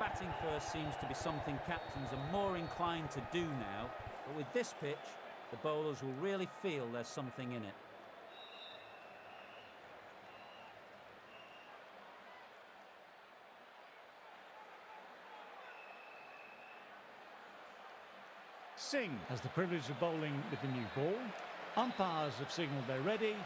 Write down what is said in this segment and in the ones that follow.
batting first seems to be something captains are more inclined to do now, but with this pitch, the bowlers will really feel there's something in it. Singh has the privilege of bowling with the new ball. Umpires have signalled they're ready.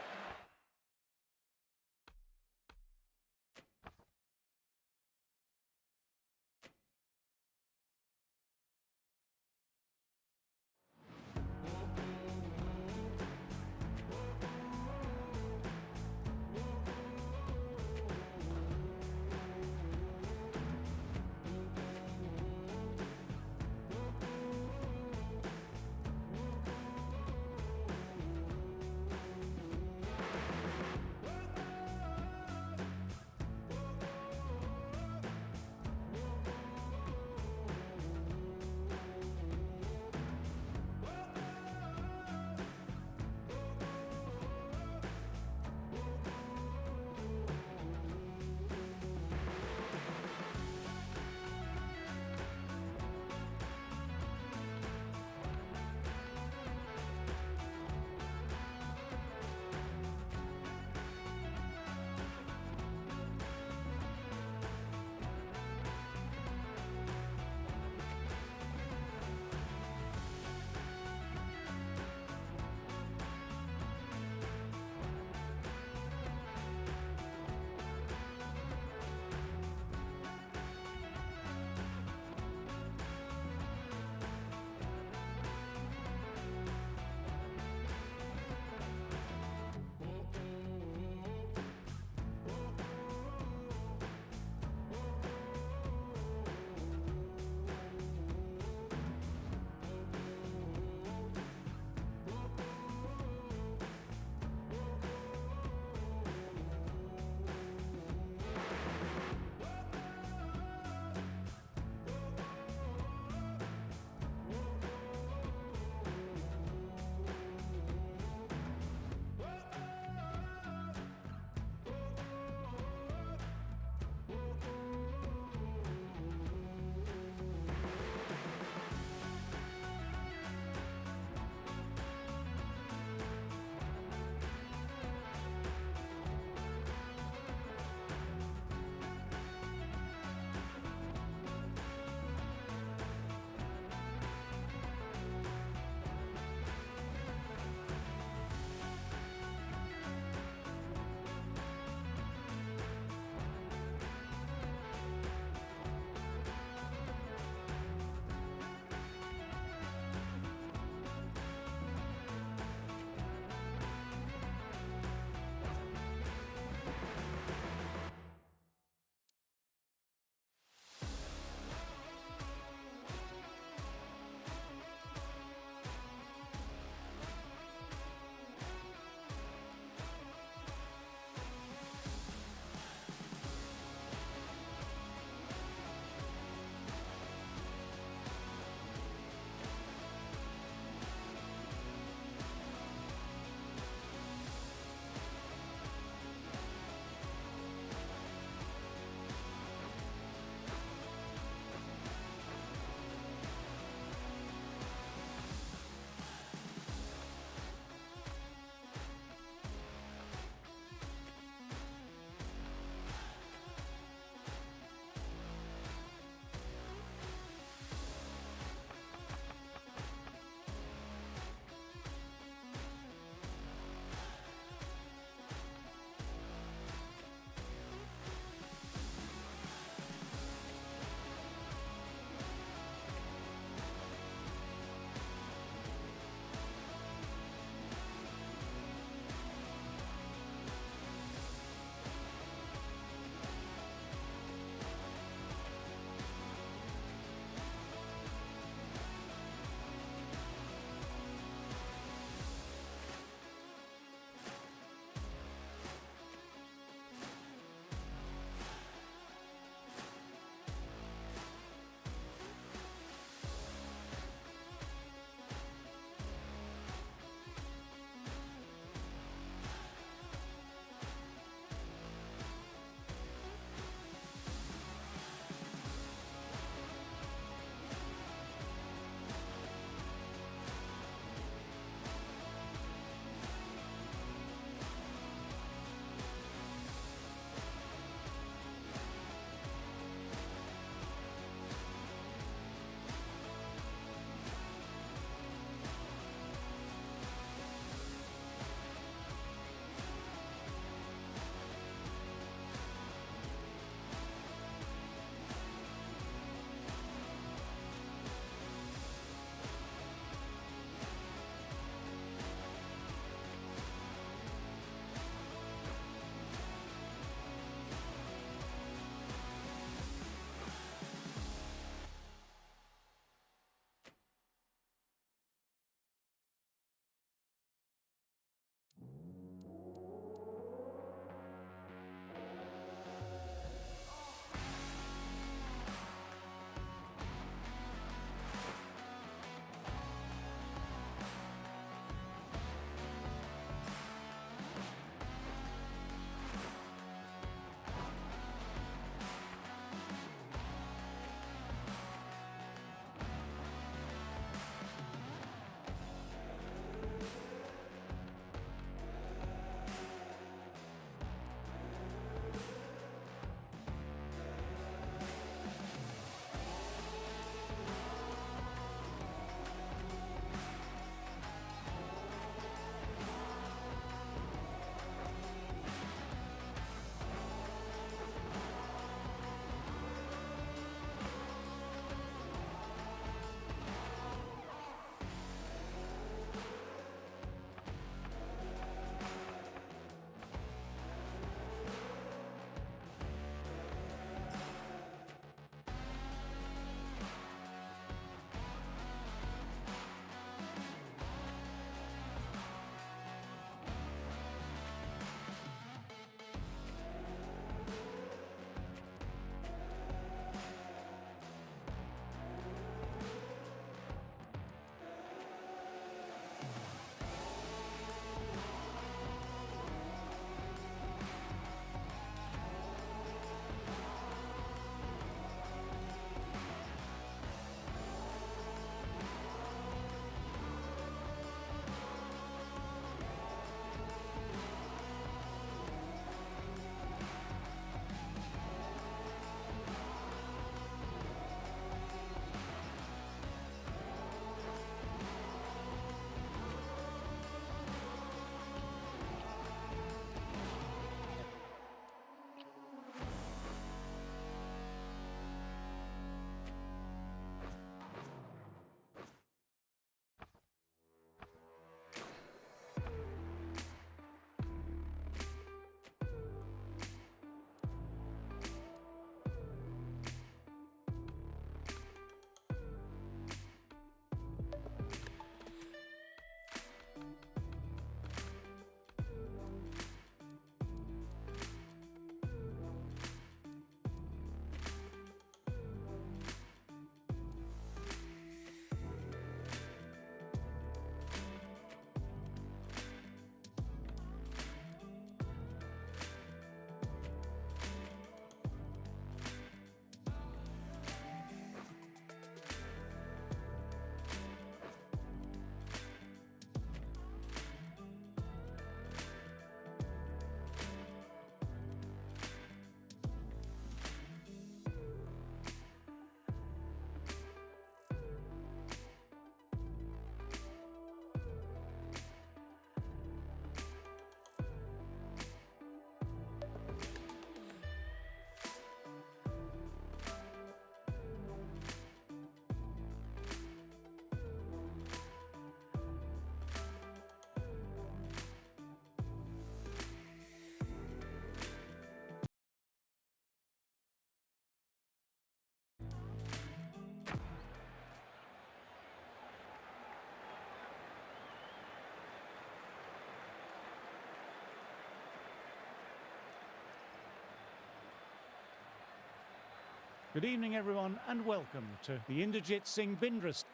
Good evening, everyone, and welcome to the Inderjit Singh Bindra.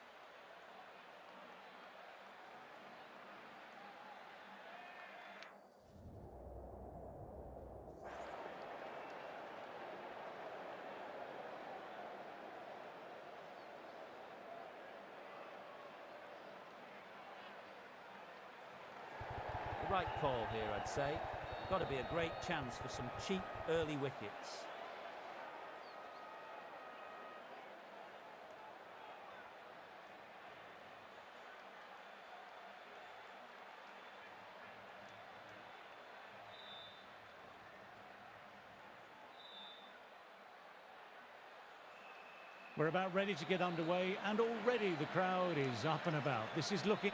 Right call here, I'd say. Got to be a great chance for some cheap early wickets. We're about ready to get underway, and already the crowd is up and about. This is looking...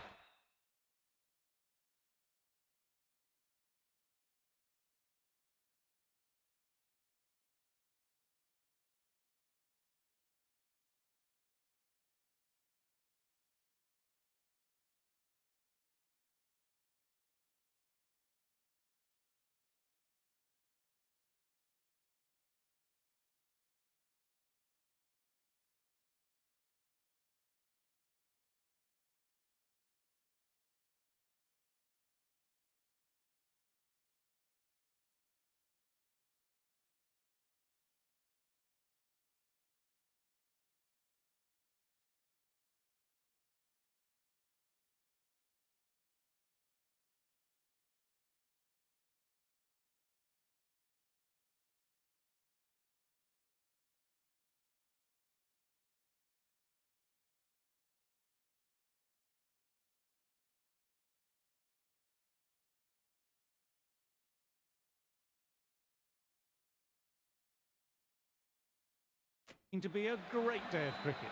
to be a great day of cricket.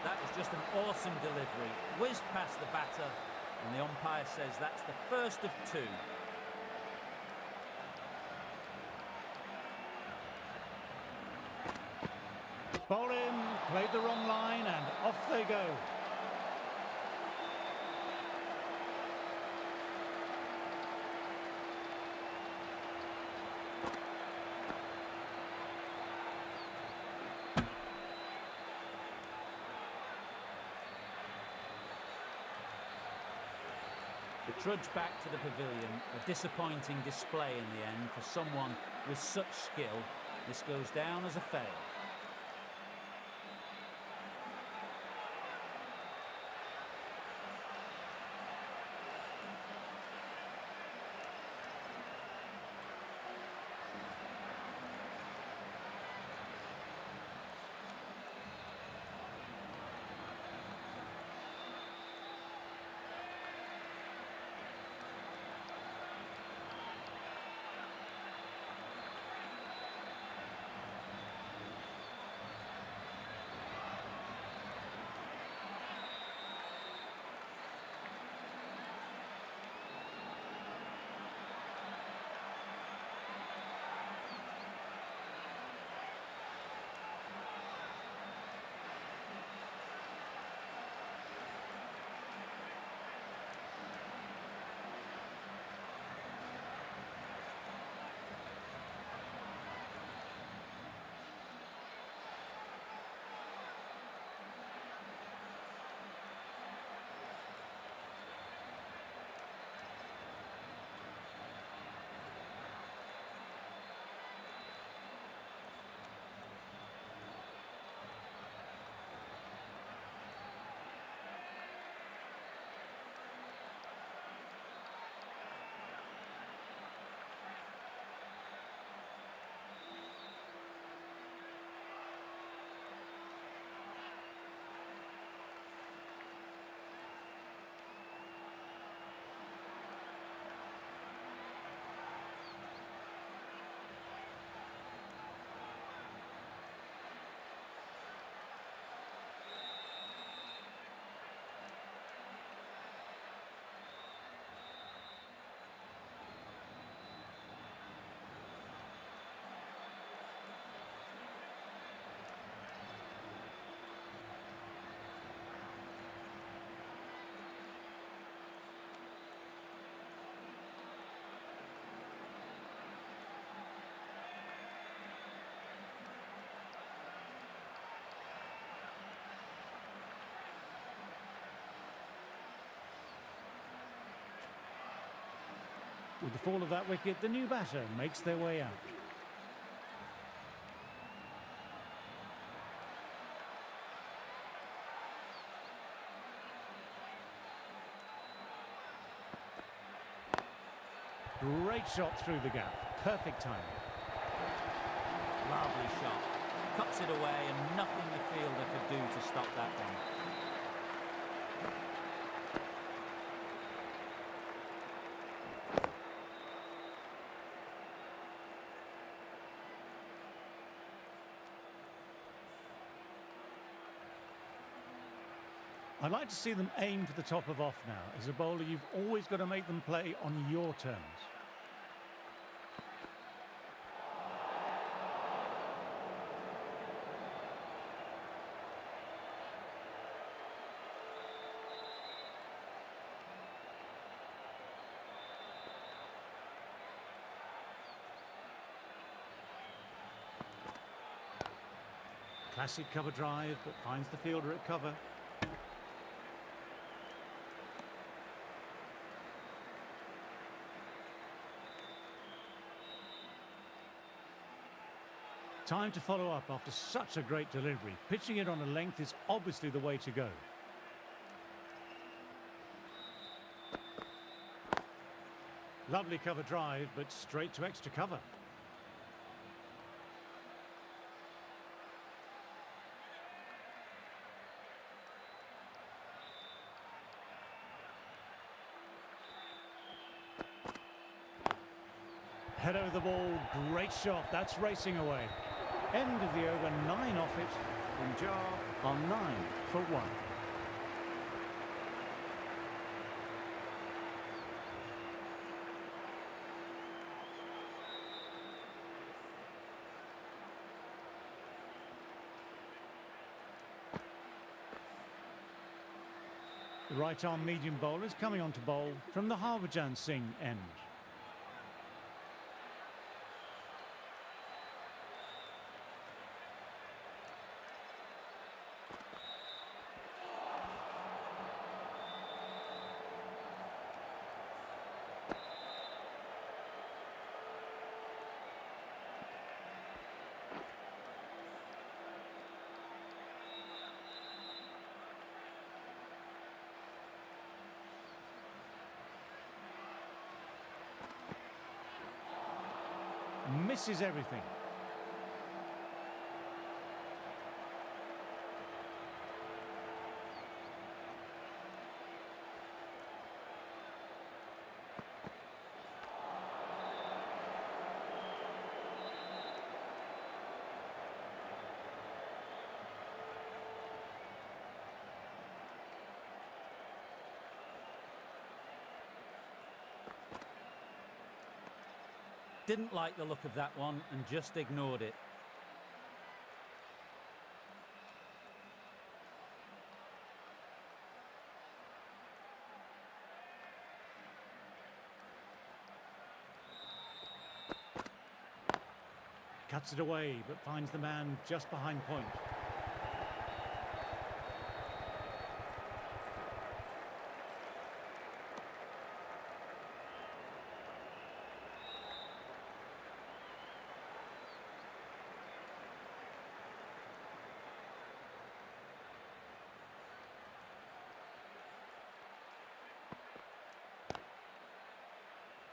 That was just an awesome delivery. Whizzed past the batter, and the umpire says that's the first of two. Ball in, played the wrong line, and off they go. The trudge back to the pavilion, a disappointing display in the end for someone with such skill. This goes down as a fail. With the fall of that wicket, the new batter makes their way out. Great shot through the gap. Perfect timing. Lovely shot. Cuts it away and nothing the fielder could do to stop that one. I'd like to see them aim for the top of off now. As a bowler, you've always got to make them play on your terms. Classic cover drive, but finds the fielder at cover. Time to follow up after such a great delivery. Pitching it on a length is obviously the way to go. Lovely cover drive, but straight to extra cover. Head over the ball, great shot, that's racing away. End of the over, 9 off it. Punjab on 9 for 1. The right arm medium bowler is coming on to bowl from the Singh end. Misses everything. Didn't like the look of that one and just ignored it. Cuts it away, but finds the man just behind point.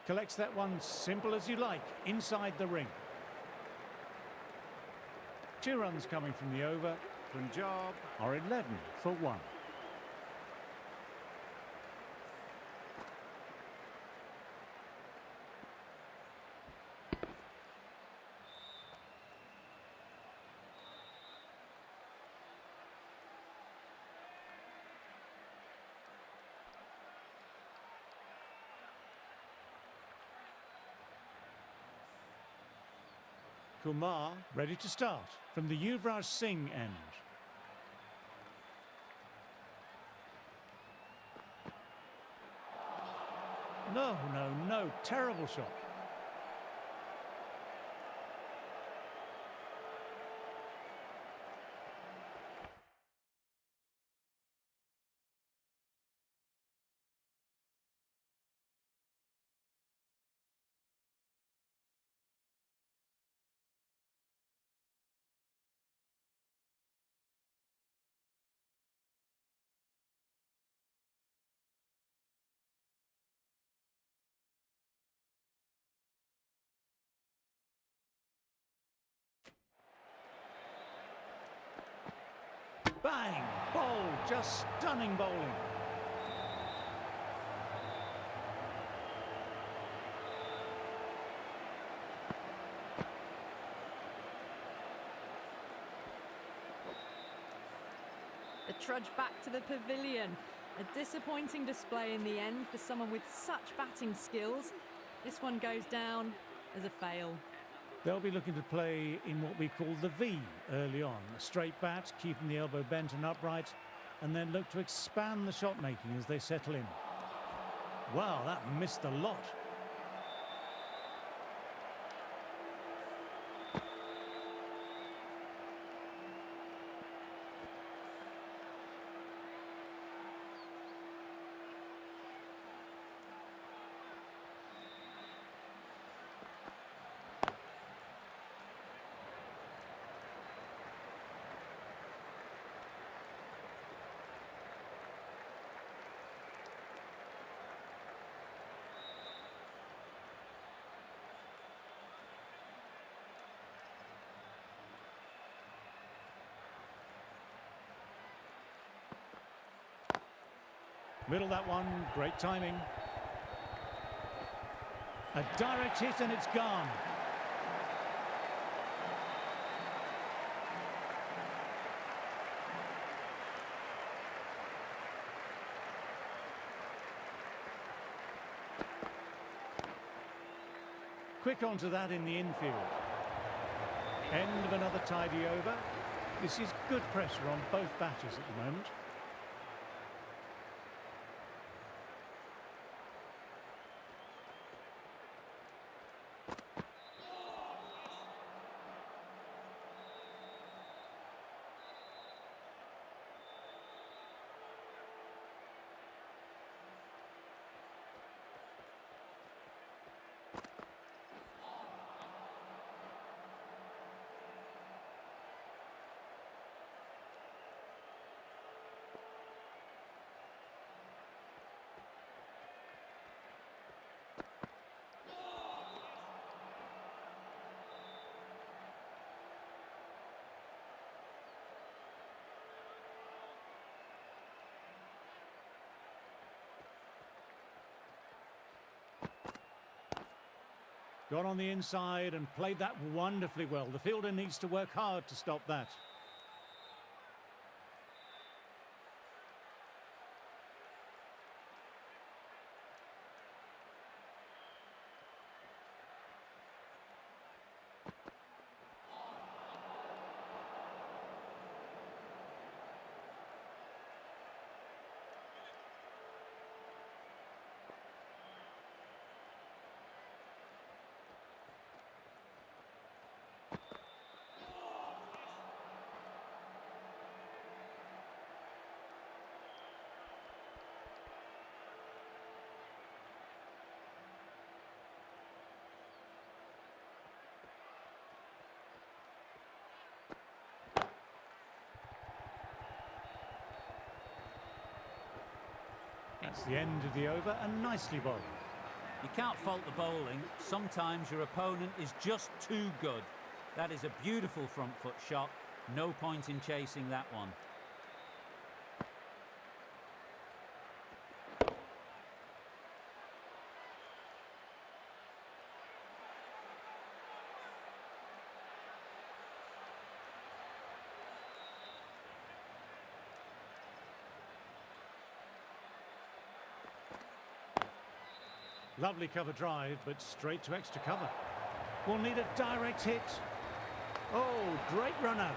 Collects that one simple as you like, inside the ring. 2 runs coming from the over. Punjab are 11 for 1. Kumar ready to start from the Singh end. No, terrible shot. Bang! Bowled, just stunning bowling. The trudge back to the pavilion. A disappointing display in the end for someone with such batting skills. This one goes down as a fail. They'll be looking to play in what we call the V early on. A straight bat, keeping the elbow bent and upright, and then look to expand the shot making as they settle in. Wow, that missed a lot. Middle that one, great timing. A direct hit and it's gone. Quick onto that in the infield. End of another tidy over. This is good pressure on both batters at the moment. Got on the inside and played that wonderfully well. The fielder needs to work hard to stop that. That's the end of the over and nicely bowled. You can't fault the bowling. Sometimes your opponent is just too good. That is a beautiful front foot shot. No point in chasing that one. Lovely cover drive, but straight to extra cover. We'll need a direct hit. Oh, great run out.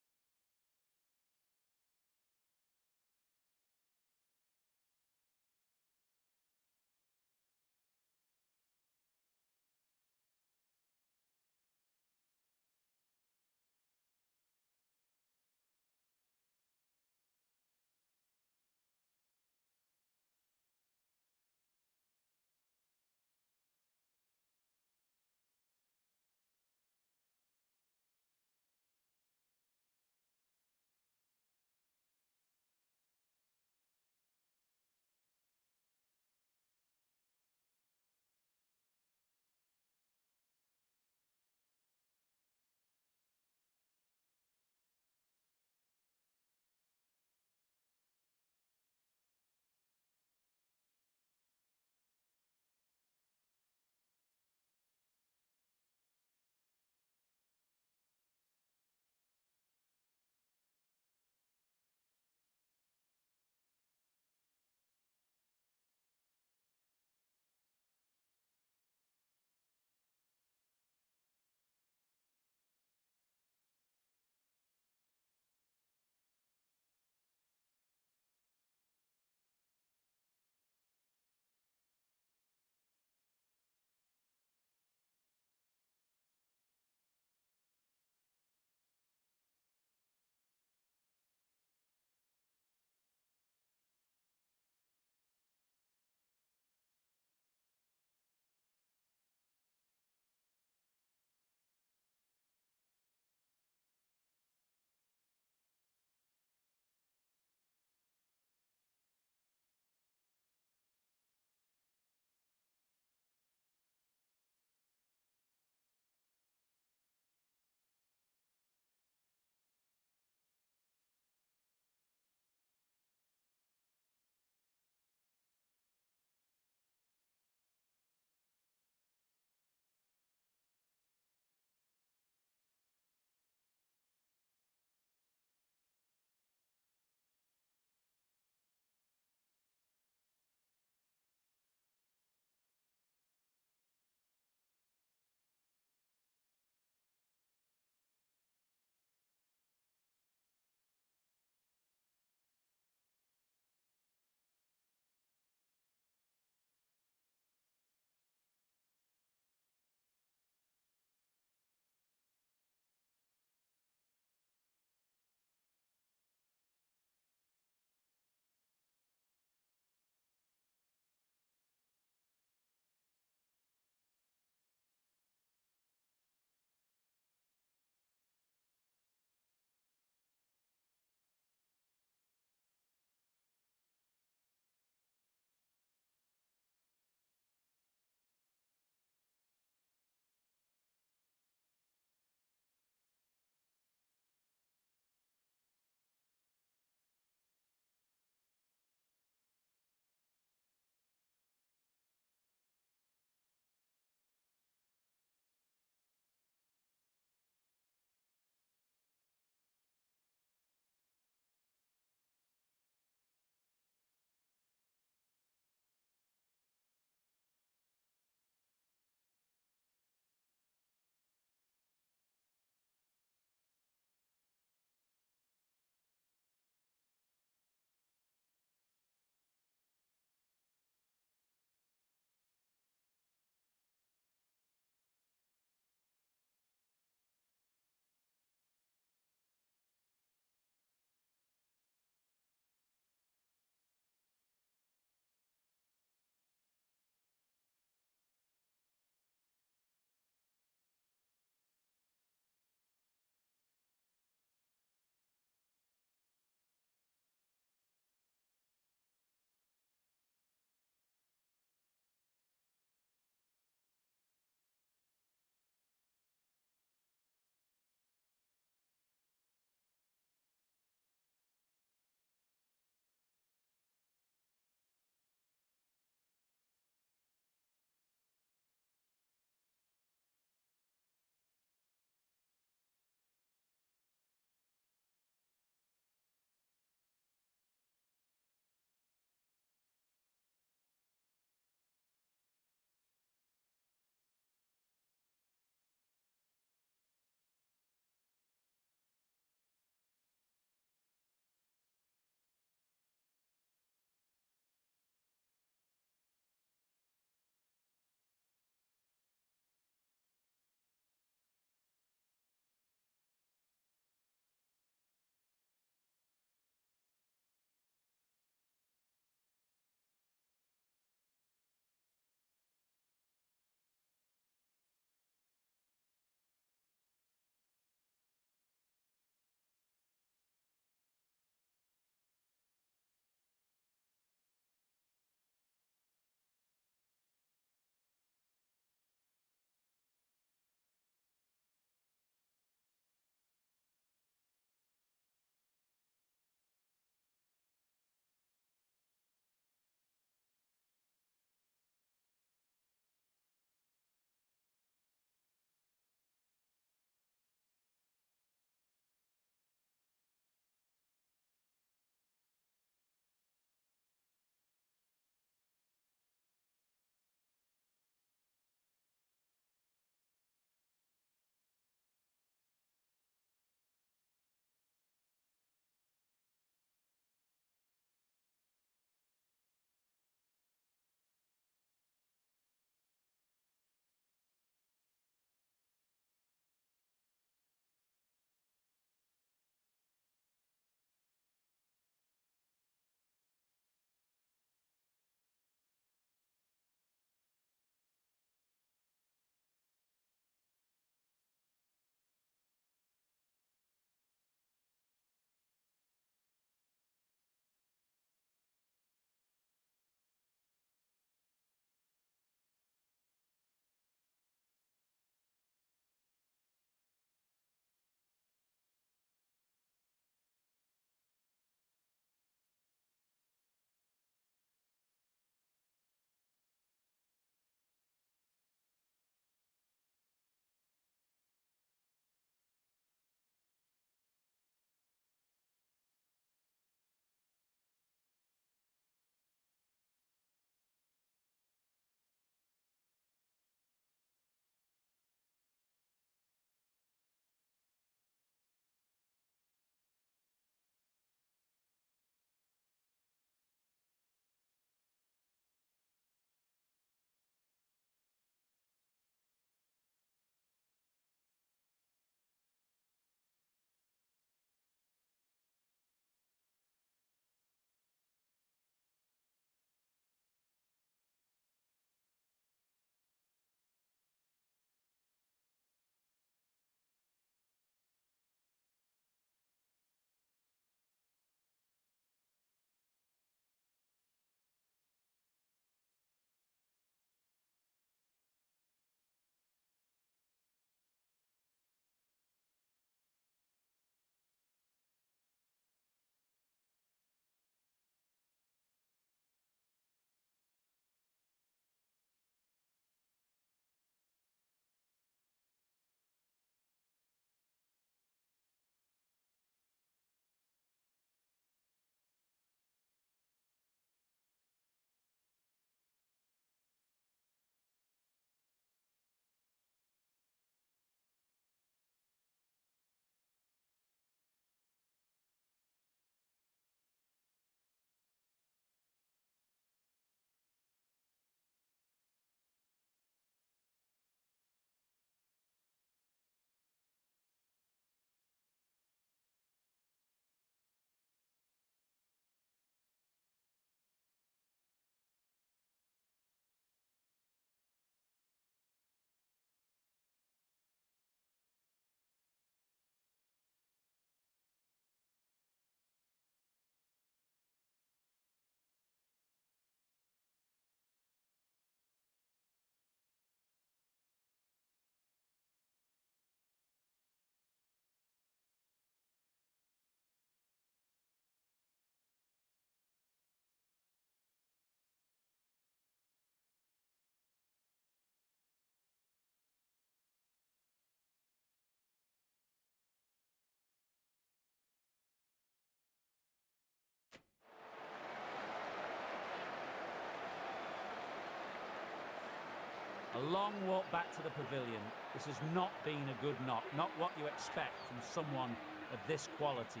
A long walk back to the pavilion. This has not been a good knock, not what you expect from someone of this quality.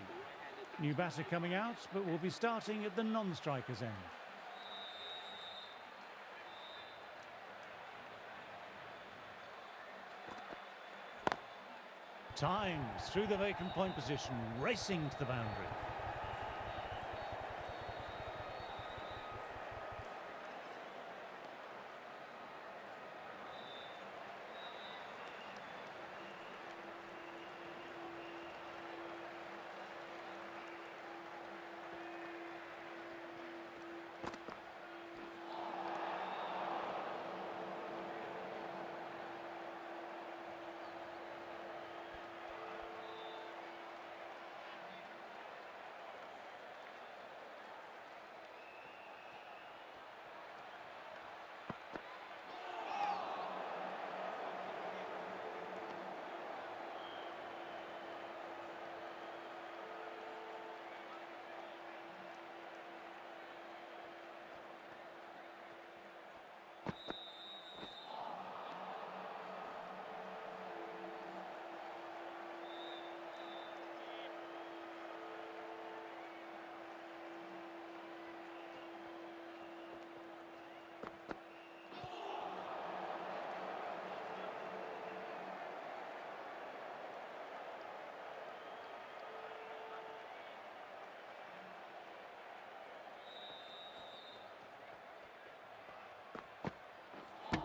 New batter coming out, but will be starting at the non-striker's end. Times through the vacant point position, racing to the boundary.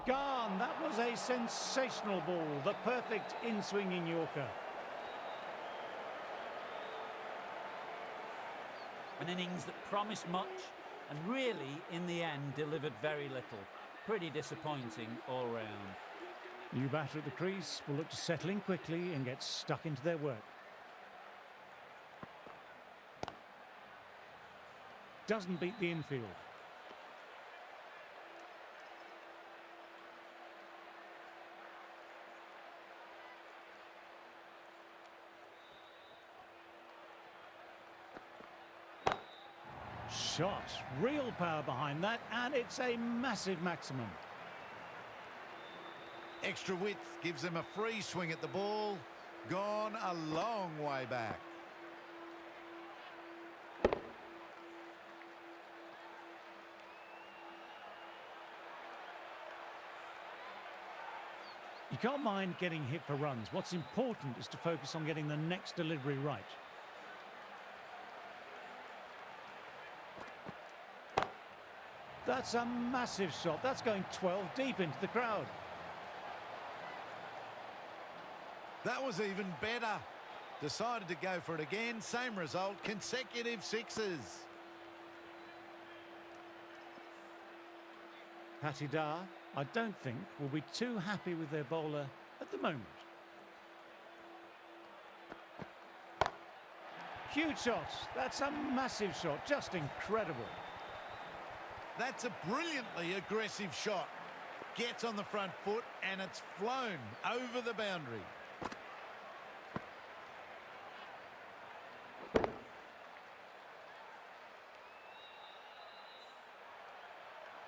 Gone. That was a sensational ball. The perfect in-swinging Yorker. An innings that promised much and really, in the end, delivered very little. Pretty disappointing all round. New batter at the crease will look to settle in quickly and get stuck into their work. Doesn't beat the infield. Shot, real power behind that, and it's a massive maximum. Extra width gives them a free swing at the ball. Gone a long way back. You can't mind getting hit for runs. What's important is to focus on getting the next delivery right. That's a massive shot. That's going 12 deep into the crowd. That was even better. Decided to go for it again. Same result. Consecutive sixes. Patidar, I don't think, will be too happy with their bowler at the moment. Huge shot. That's a massive shot. Just incredible. That's a brilliantly aggressive shot. Gets on the front foot and it's flown over the boundary.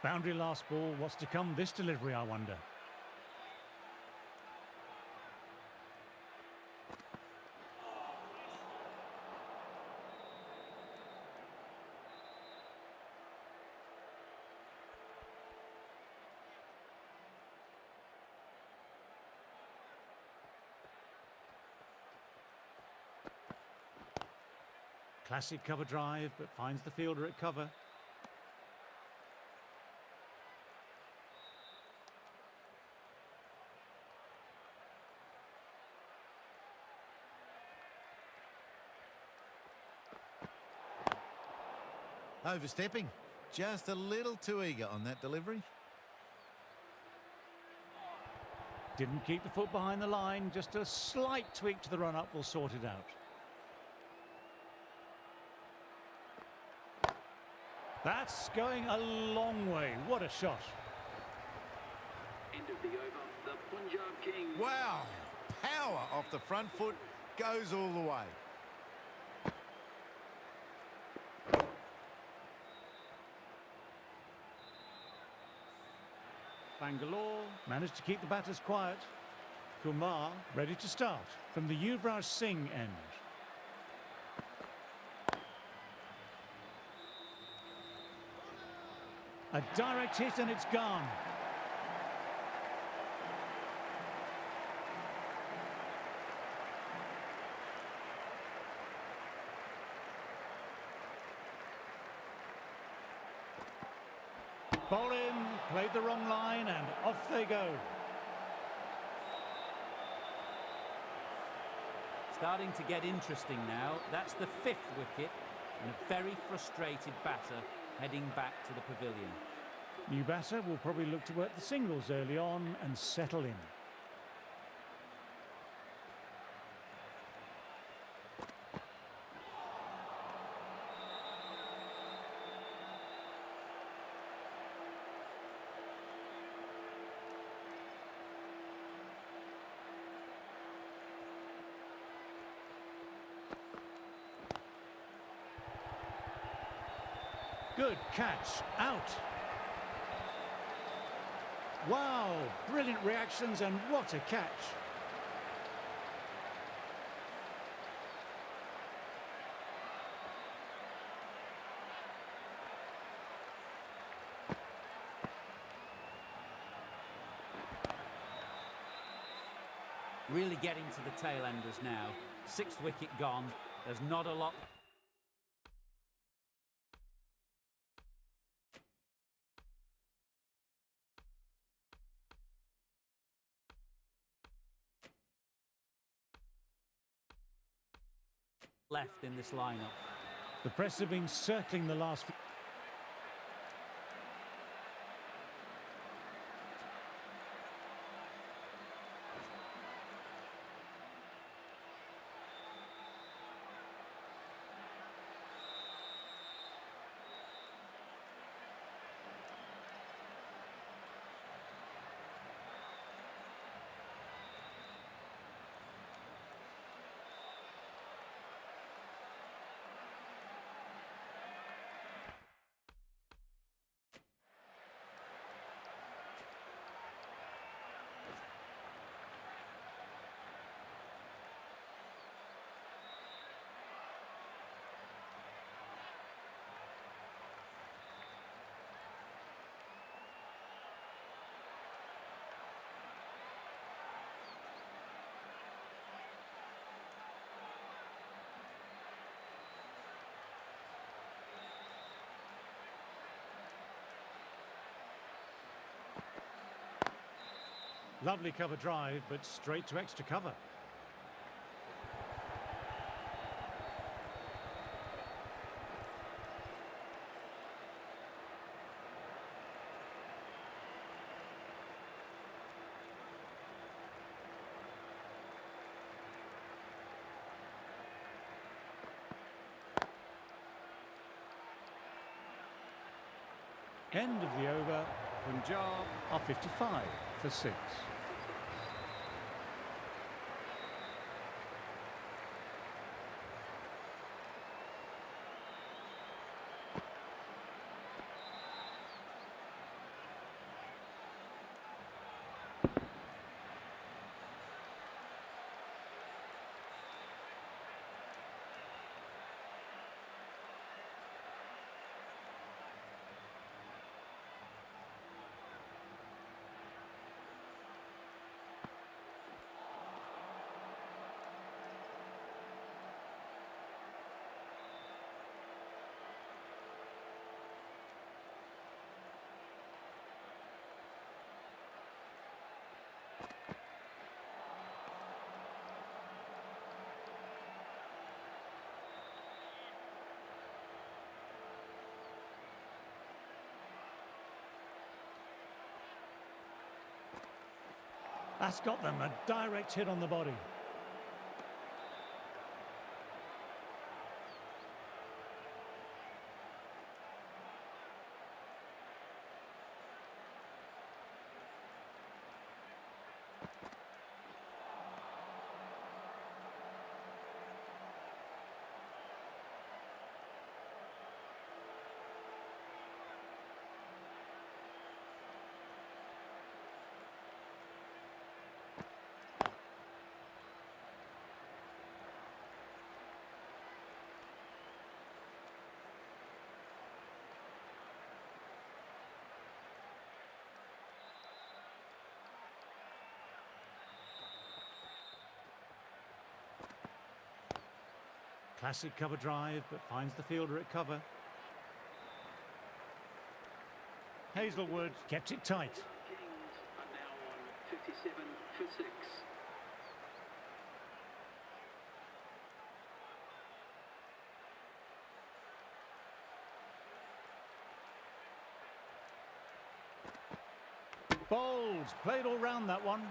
Boundary last ball. What's to come this delivery, I wonder? Classic cover drive, but finds the fielder at cover. Overstepping. Just a little too eager on that delivery. Didn't keep the foot behind the line. Just a slight tweak to the run-up will sort it out. That's going a long way. What a shot. End of the over, the Punjab King. Wow. Power off the front foot. Goes all the way. Bangalore managed to keep the batters quiet. Kumar ready to start from the Yuvraj Singh end. A direct hit and it's gone. Ball in, played the wrong line and off they go. Starting to get interesting now. That's the 5th wicket and a very frustrated batter heading back to the pavilion. New batter will probably look to work the singles early on and settle in. Good catch, out. Wow, brilliant reactions and what a catch. Really getting to the tail enders now. 6th wicket gone. There's not a lot. Left in this lineup. The press have been circling the last few. Lovely cover drive, but straight to extra cover. End of the over. Punjab are 55 for 6. That's got them, a direct hit on the body. Classic cover drive, but finds the fielder at cover. Hazlewood kept it tight. Kings are now on 57 for 6. Bowled, played all round that one.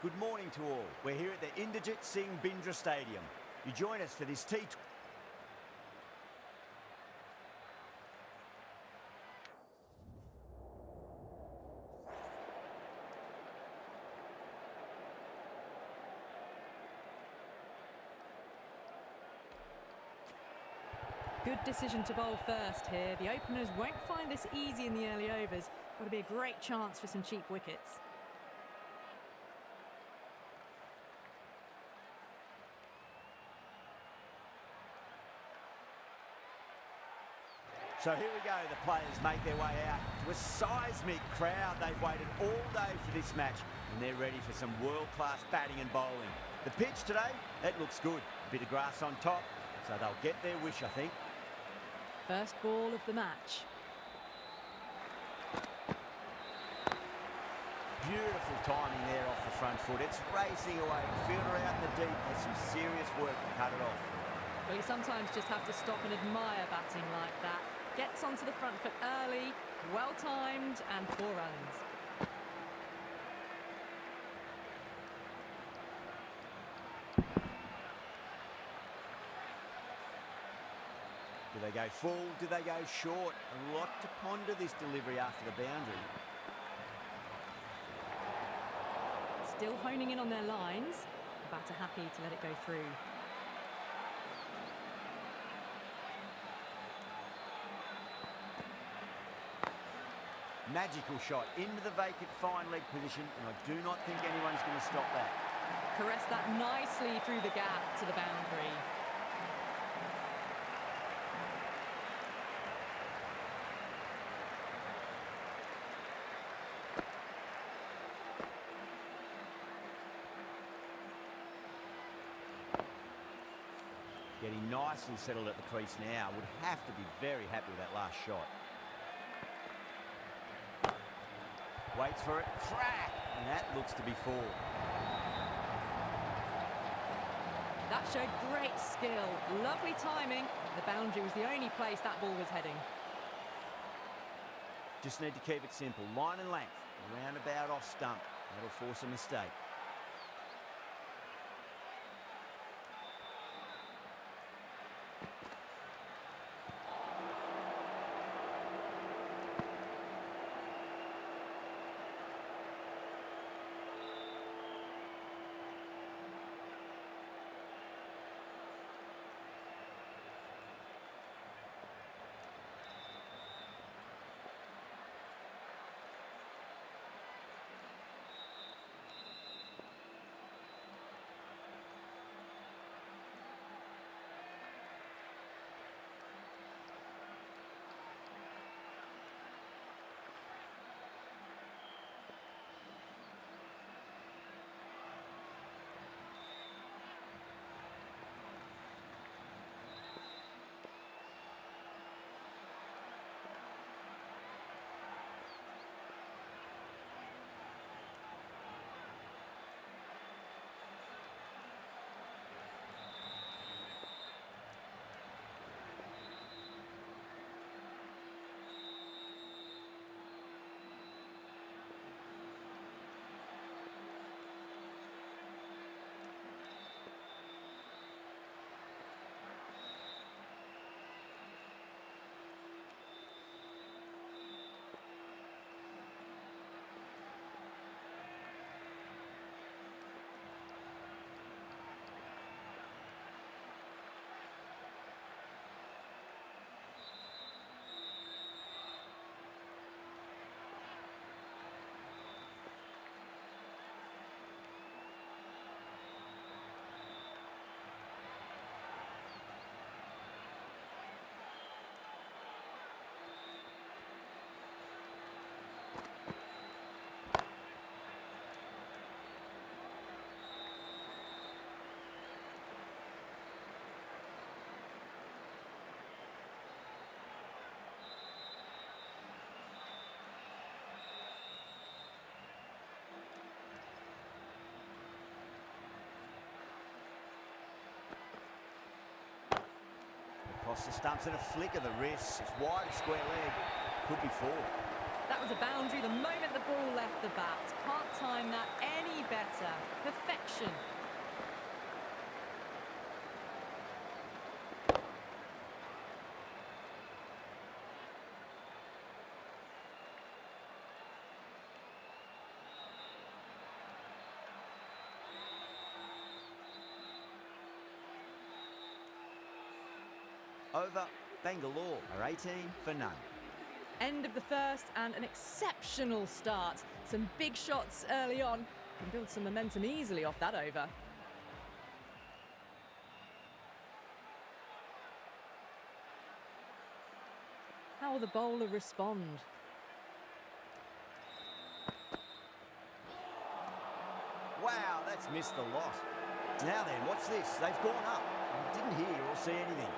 Good morning to all. We're here at the Inderjit Singh Bindra Stadium. You join us for this T20. Good decision to bowl first here. The openers won't find this easy in the early overs. Got to be a great chance for some cheap wickets. So here we go, the players make their way out to a seismic crowd. They've waited all day for this match and they're ready for some world-class batting and bowling. The pitch today, it looks good. A bit of grass on top, so they'll get their wish, I think. First ball of the match. Beautiful timing there off the front foot. It's racing away. The fielder out in the deep has some serious work to cut it off. Well, you sometimes just have to stop and admire batting like that. Gets onto the front foot early, well timed, and 4 runs. Do they go full? Do they go short? A lot to ponder this delivery after the boundary. Still honing in on their lines. The batter happy to let it go through. Magical shot into the vacant fine leg position, and I do not think anyone's going to stop that. Caressed that nicely through the gap to the boundary. Getting nicely settled at the crease now. Would have to be very happy with that last shot. Waits for it, crack, and that looks to be 4. That showed great skill, lovely timing. The boundary was the only place that ball was heading. Just need to keep it simple, line and length. Roundabout off stump. That'll force a mistake. Across the stumps and a flick of the wrist. It's wide, square leg. Could be four. That was a boundary the moment the ball left the bat. Can't time that any better. Perfection. Over, Bengaluru are 18 for none. End of the first and an exceptional start. Some big shots early on. Can build some momentum easily off that over. How will the bowler respond? Wow, that's missed the lot. Now then, what's this? They've gone up. I didn't hear or see anything.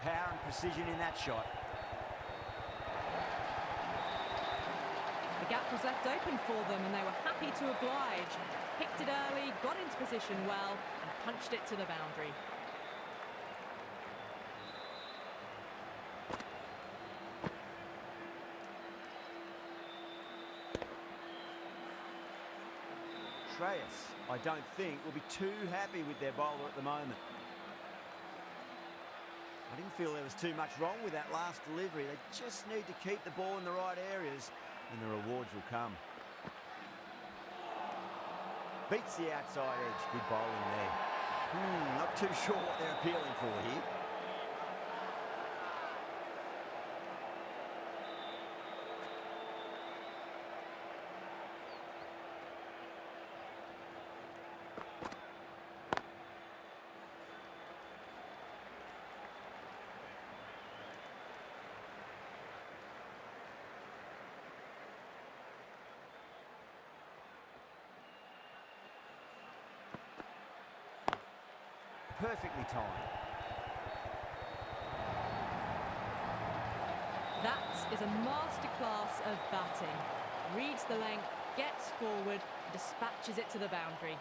Power and precision in that shot. The gap was left open for them and they were happy to oblige. Picked it early, got into position well and punched it to the boundary. I don't think will be too happy with their bowler at the moment. I didn't feel there was too much wrong with that last delivery. They just need to keep the ball in the right areas and the rewards will come. Beats the outside edge. Good bowling there. Not too sure what they're appealing for here. perfectly timed. That is a masterclass of batting. Reads the length, gets forward, dispatches it to the boundary.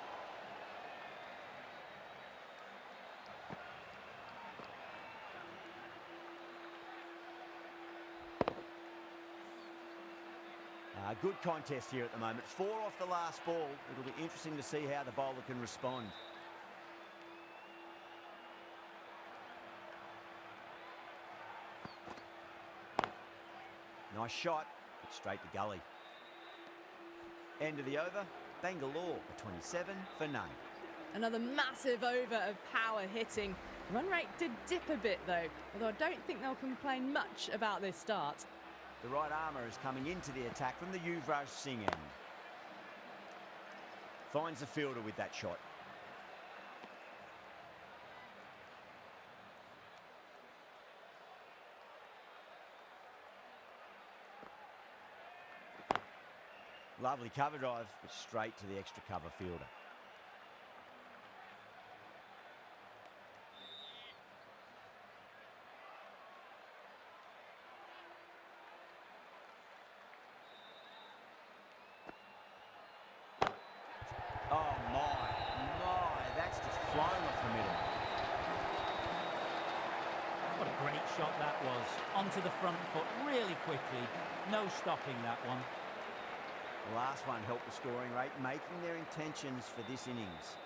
Good contest here at the moment. 4 off the last ball. It'll be interesting to see how the bowler can respond. Nice shot, but straight to gully. End of the over, Bengaluru 27 for none. Another massive over of power hitting. Run rate did dip a bit though, although I don't think they'll complain much about this start. The right armour is coming into the attack from the Yuvraj Singh end. Finds the fielder with that shot. Lovely cover drive, but straight to the extra cover fielder. Oh my, that's just flying off the middle. What a great shot that was. Onto the front foot really quickly. No stopping that one. The last one helped the scoring rate, making their intentions for this innings.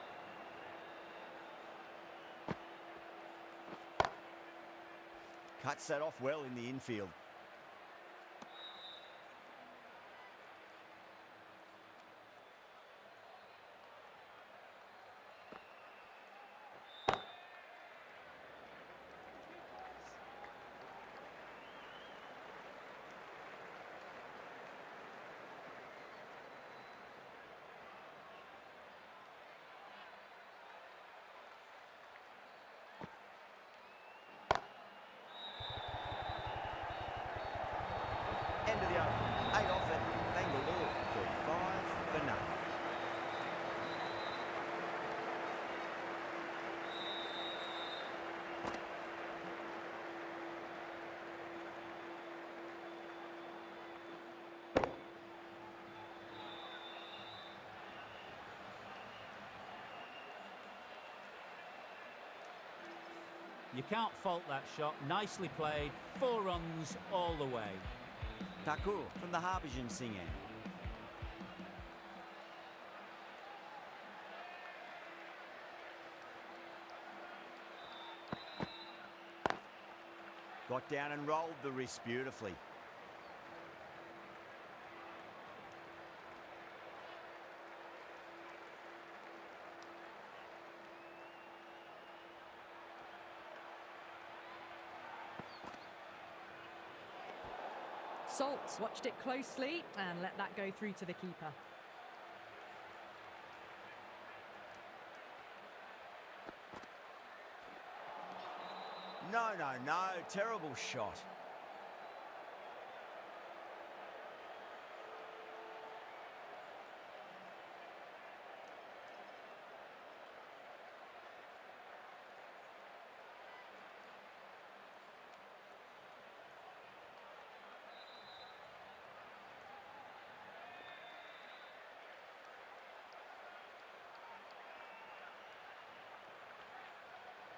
Cuts that off well in the infield. End of the over. 8 off it. Bengaluru 35 for none. You can't fault that shot. Nicely played. 4 runs all the way. Thakur from the Harbhajan Singh end. Got down and rolled the wrist beautifully. Salt watched it closely and let that go through to the keeper. No, terrible shot.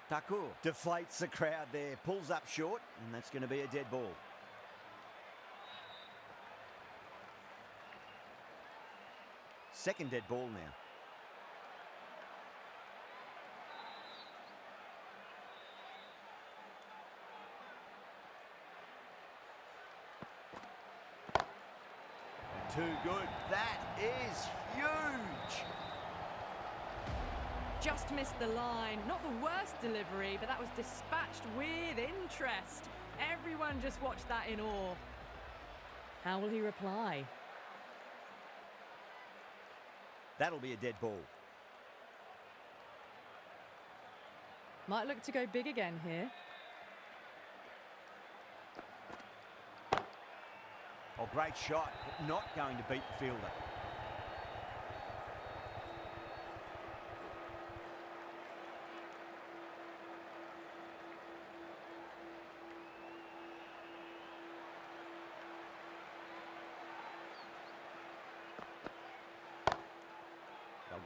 Thakur deflates the crowd there, pulls up short, and that's going to be a dead ball. Second dead ball now. Too good. That is huge. Just missed the line. Not the worst delivery, but that was dispatched with interest. Everyone just watched that in awe. How will he reply? That'll be a dead ball. Might look to go big again here. Oh, great shot, but not going to beat the fielder.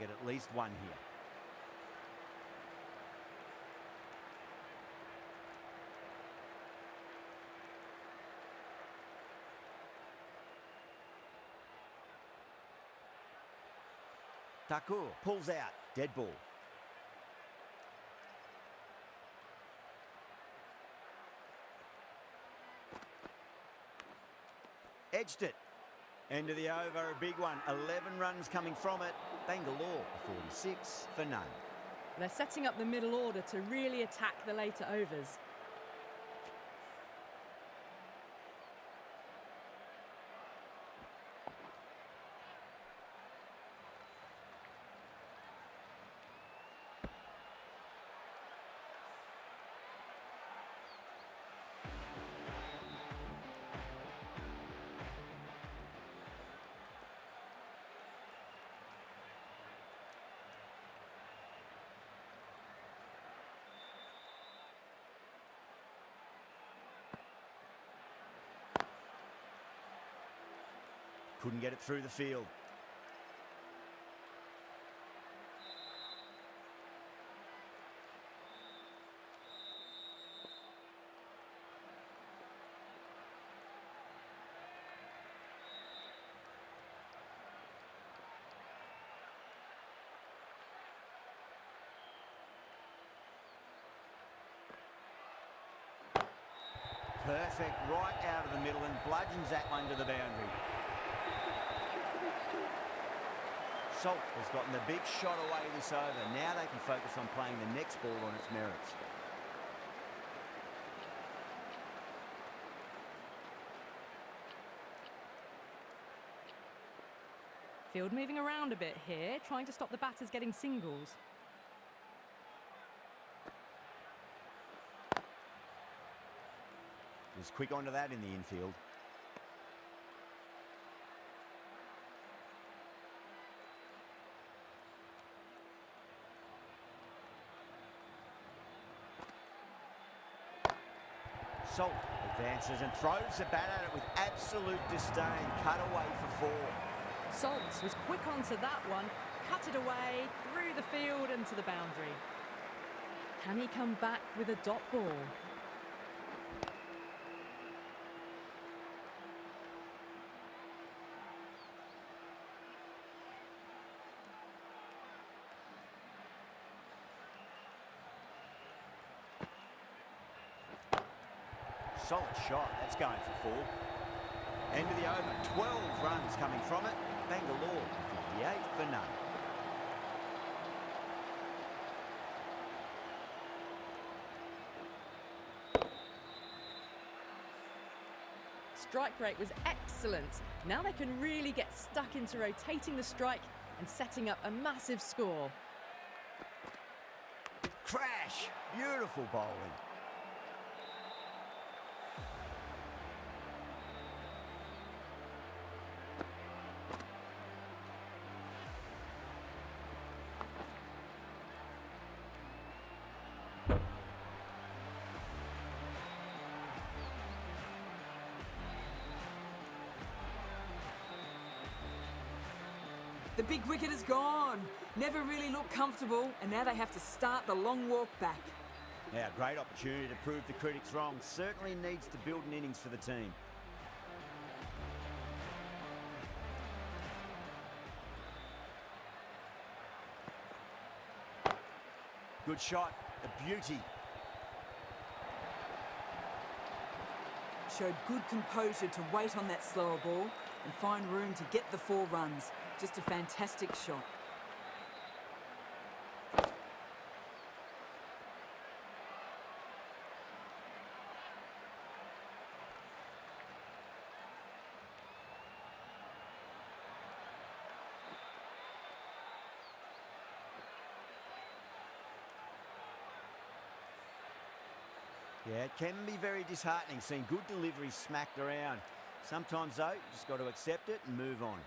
get at least one here. Thakur pulls out, dead ball. Edged it. End of the over, a big one. 11 runs coming from it. Bengaluru 46 for none. They're setting up the middle order to really attack the later overs. Couldn't get it through the field. Perfect, right out of the middle and bludgeons that one to the boundary. Salt has gotten the big shot away this over. Now they can focus on playing the next ball on its merits. Field moving around a bit here, trying to stop the batters getting singles. Was quick onto that in the infield. Salt advances and throws the bat at it with absolute disdain. Cut away for 4. Salts was quick onto that one, cut it away, through the field and to the boundary. Can he come back with a dot ball? Solid shot, that's going for 4. End of the over, 12 runs coming from it. Bengaluru 58 for none. Strike rate was excellent. Now they can really get stuck into rotating the strike and setting up a massive score. Crash, beautiful bowling. The big wicket is gone. Never really looked comfortable, and now they have to start the long walk back. Now, great opportunity to prove the critics wrong. Certainly needs to build an innings for the team. Good shot, a beauty. Showed good composure to wait on that slower ball and find room to get the 4 runs. Just a fantastic shot. Yeah, it can be very disheartening seeing good deliveries smacked around. Sometimes, though, you just got to accept it and move on.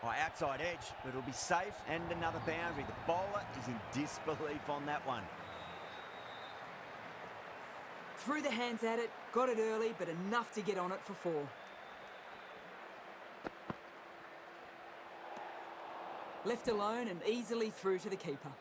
Oh, outside edge, but it'll be safe and another boundary. The bowler is in disbelief on that one. Threw the hands at it, got it early, but enough to get on it for 4. Left alone and easily through to the keeper.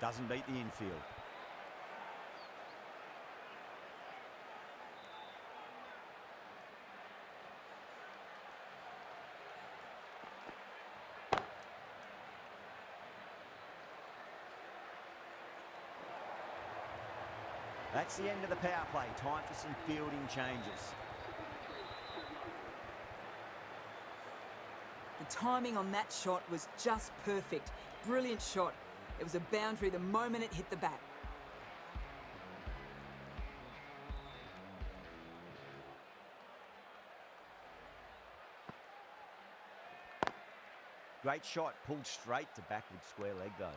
Doesn't beat the infield. That's the end of the power play. Time for some fielding changes. The timing on that shot was just perfect. Brilliant shot. It was a boundary the moment it hit the bat. Great shot, pulled straight to backward square leg though.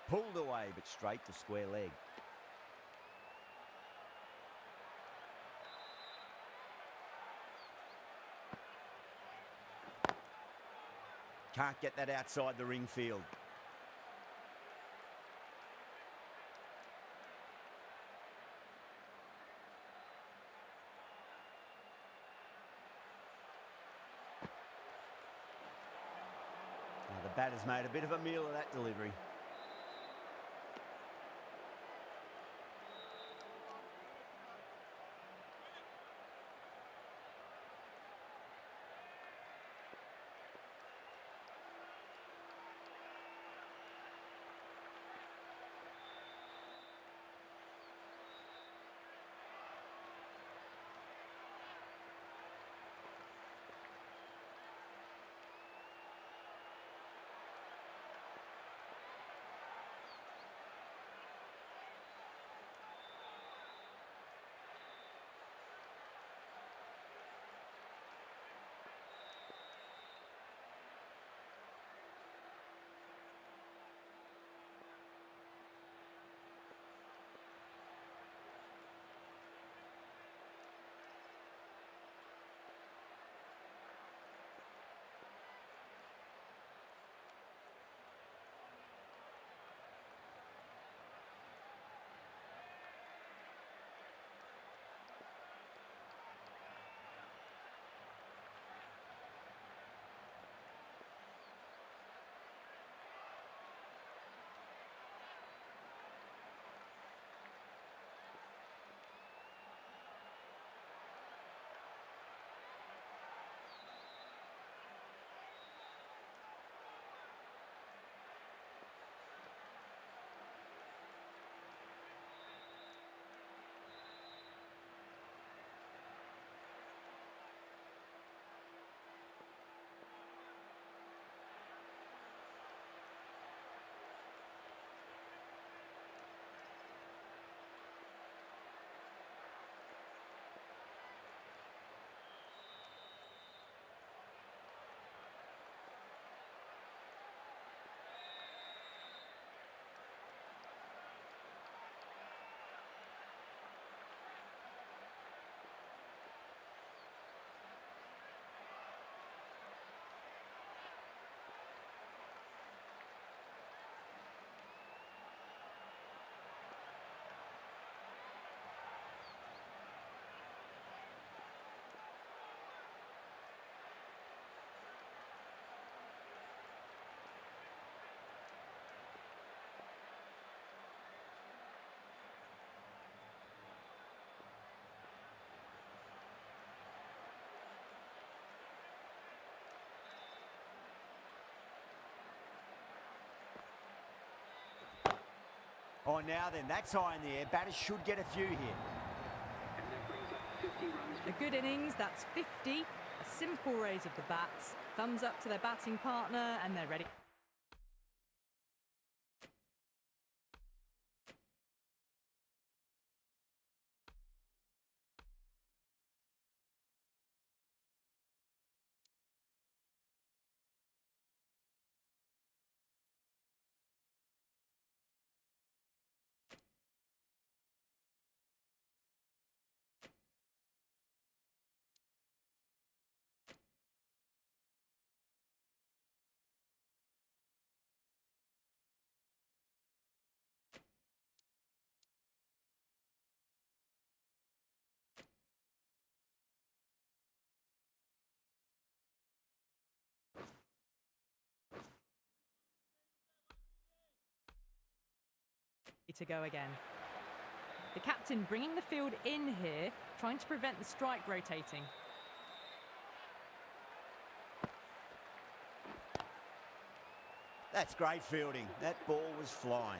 Pulled away, but straight to square leg. Can't get that outside the ring field. Now the batter's made a bit of a meal of that delivery. Oh, now then, that's high in the air. Batters should get a few here. And that brings up 50 runs. A good innings, that's 50. A simple raise of the bats. Thumbs up to their batting partner, and they're ready. To go again. The captain bringing the field in here, trying to prevent the strike rotating. That's great fielding. That ball was flying.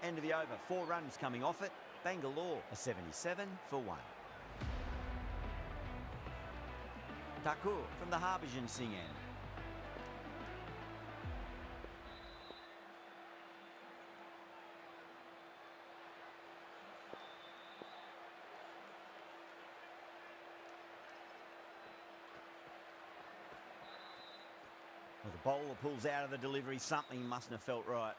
End of the over. 4 runs coming off it. Bengaluru a 77 for 1. Thakur from the Harbhajan Singh end. Well, the bowler pulls out of the delivery. Something mustn't have felt right.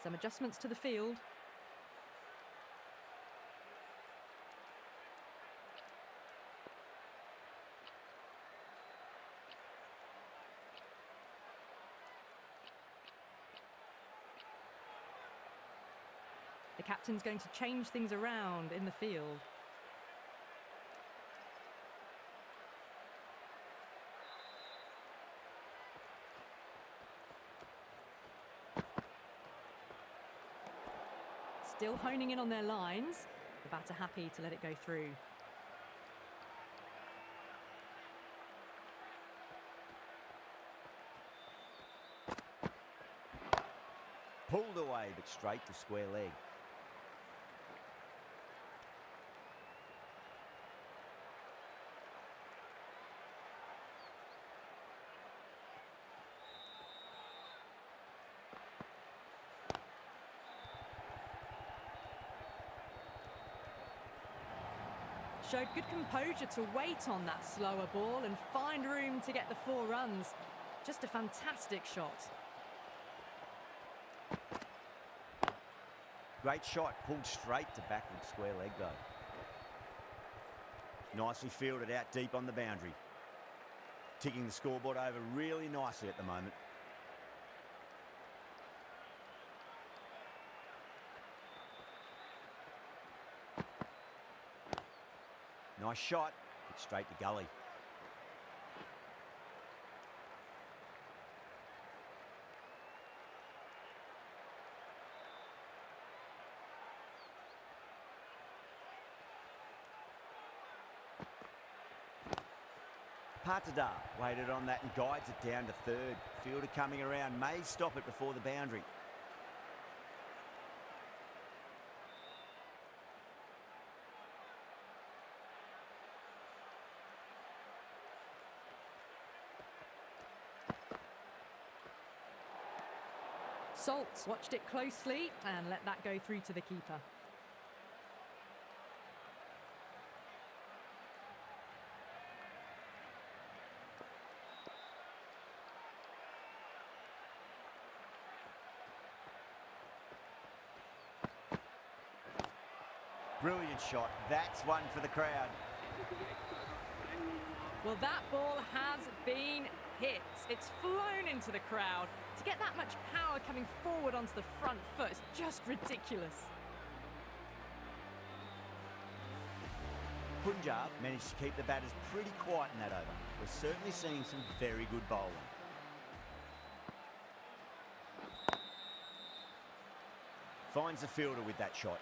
Some adjustments to the field. The captain's going to change things around in the field. Still honing in on their lines. The batter happy to let it go through. Pulled away, but straight to square leg. Showed good composure to wait on that slower ball and find room to get the 4 runs. Just a fantastic shot. Great shot, pulled straight to backward square leg though. Nicely fielded out deep on the boundary. Ticking the scoreboard over really nicely at the moment. Nice shot, but straight to gully. Patidar waited on that and guides it down to third. Fielder coming around, may stop it before the boundary. Salt watched it closely and let that go through to the keeper. Brilliant shot. That's one for the crowd. Well, that ball has been hit. It's flown into the crowd. To get that much power coming forward onto the front foot is just ridiculous. Punjab managed to keep the batters pretty quiet in that over. We're certainly seeing some very good bowling. Finds the fielder with that shot.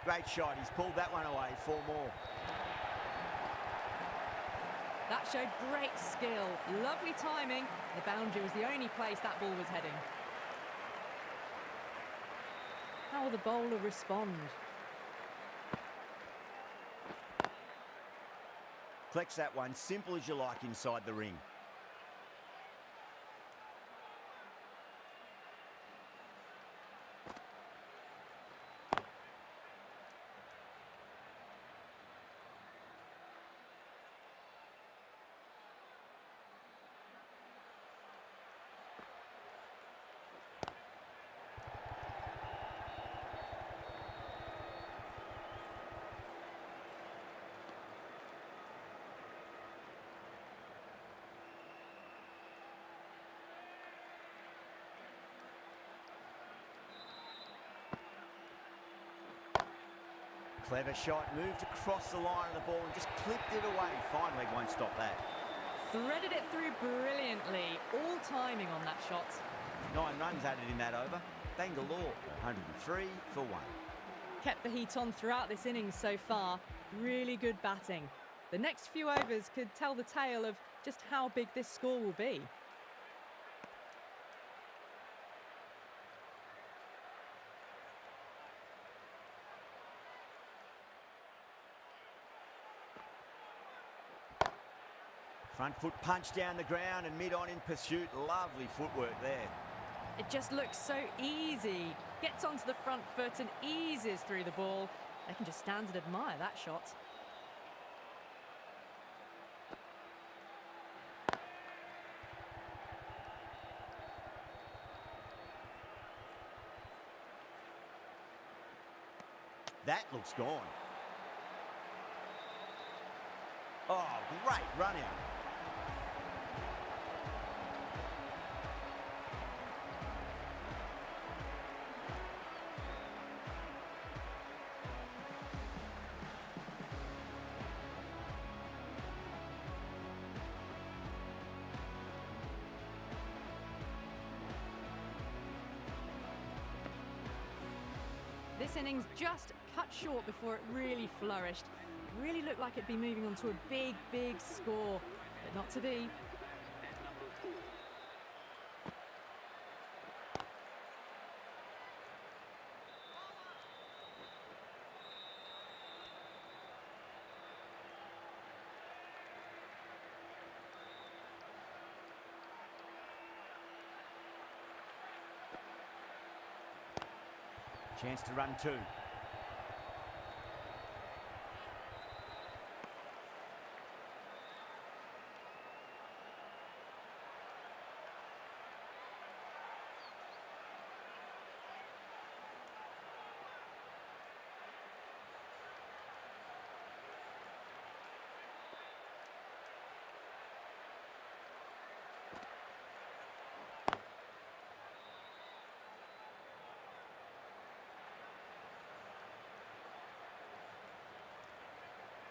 Great shot. He's pulled that one away. 4 more. That showed great skill. Lovely timing. The boundary was the only place that ball was heading. How will the bowler respond? Collects that one, simple as you like, inside the ring. Clever shot, moved across the line of the ball and just clipped it away. Fine leg won't stop that. Threaded it through brilliantly. All timing on that shot. 9 runs added in that over. Bengaluru 103 for 1. Kept the heat on throughout this innings so far. Really good batting. The next few overs could tell the tale of just how big this score will be. Front foot punch down the ground and mid-on in pursuit. Lovely footwork there. It just looks so easy. Gets onto the front foot and eases through the ball. They can just stand and admire that shot. That looks gone. Oh, great run out. This innings just cut short before it really flourished. Really looked like it'd be moving on to a big, big score, but not to be. Chance to run 2.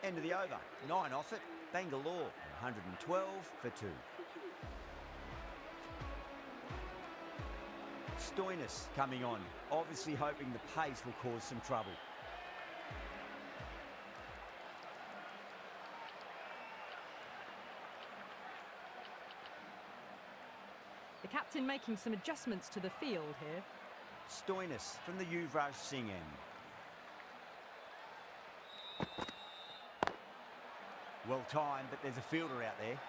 End of the over. 9 off it. Bangalore 112 for 2. Stoinis coming on, obviously hoping the pace will cause some trouble. The captain making some adjustments to the field here. Stoinis from the Yuvraj Singh end. Well timed, but there's a fielder out there.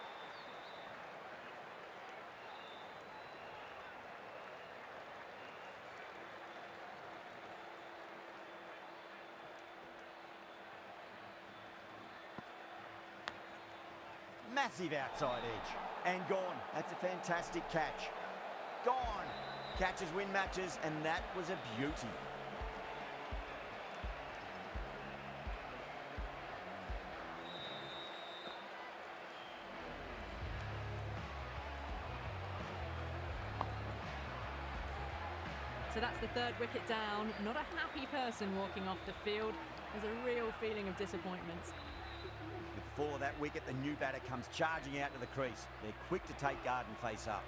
massive outside edge. And gone. That's a fantastic catch. Gone. Catches win matches, and that was a beauty. So that's the third wicket down. Not a happy person walking off the field. There's a real feeling of disappointment. With the fall of that wicket, the new batter comes charging out to the crease. They're quick to take guard and face up.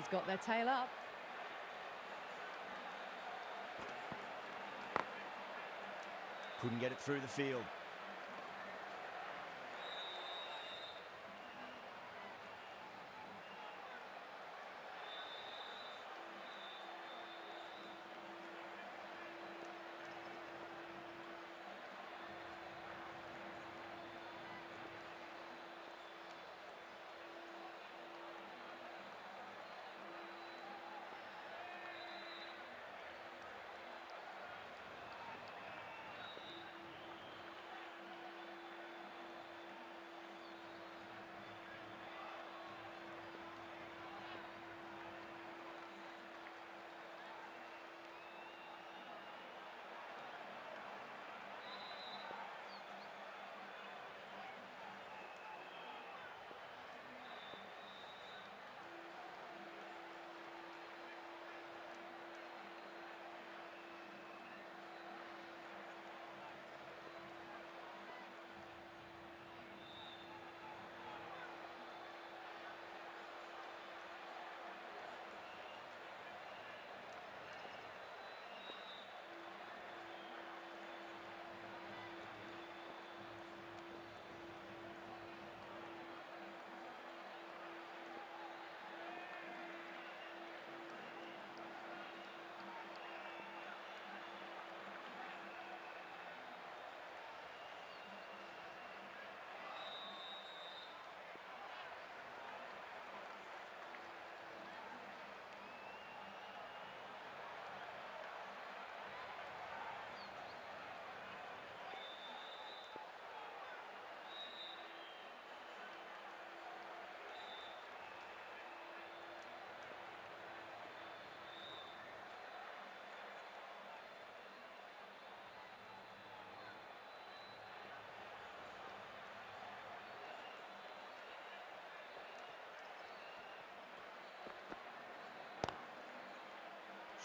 He's got their tail up. Couldn't get it through the field.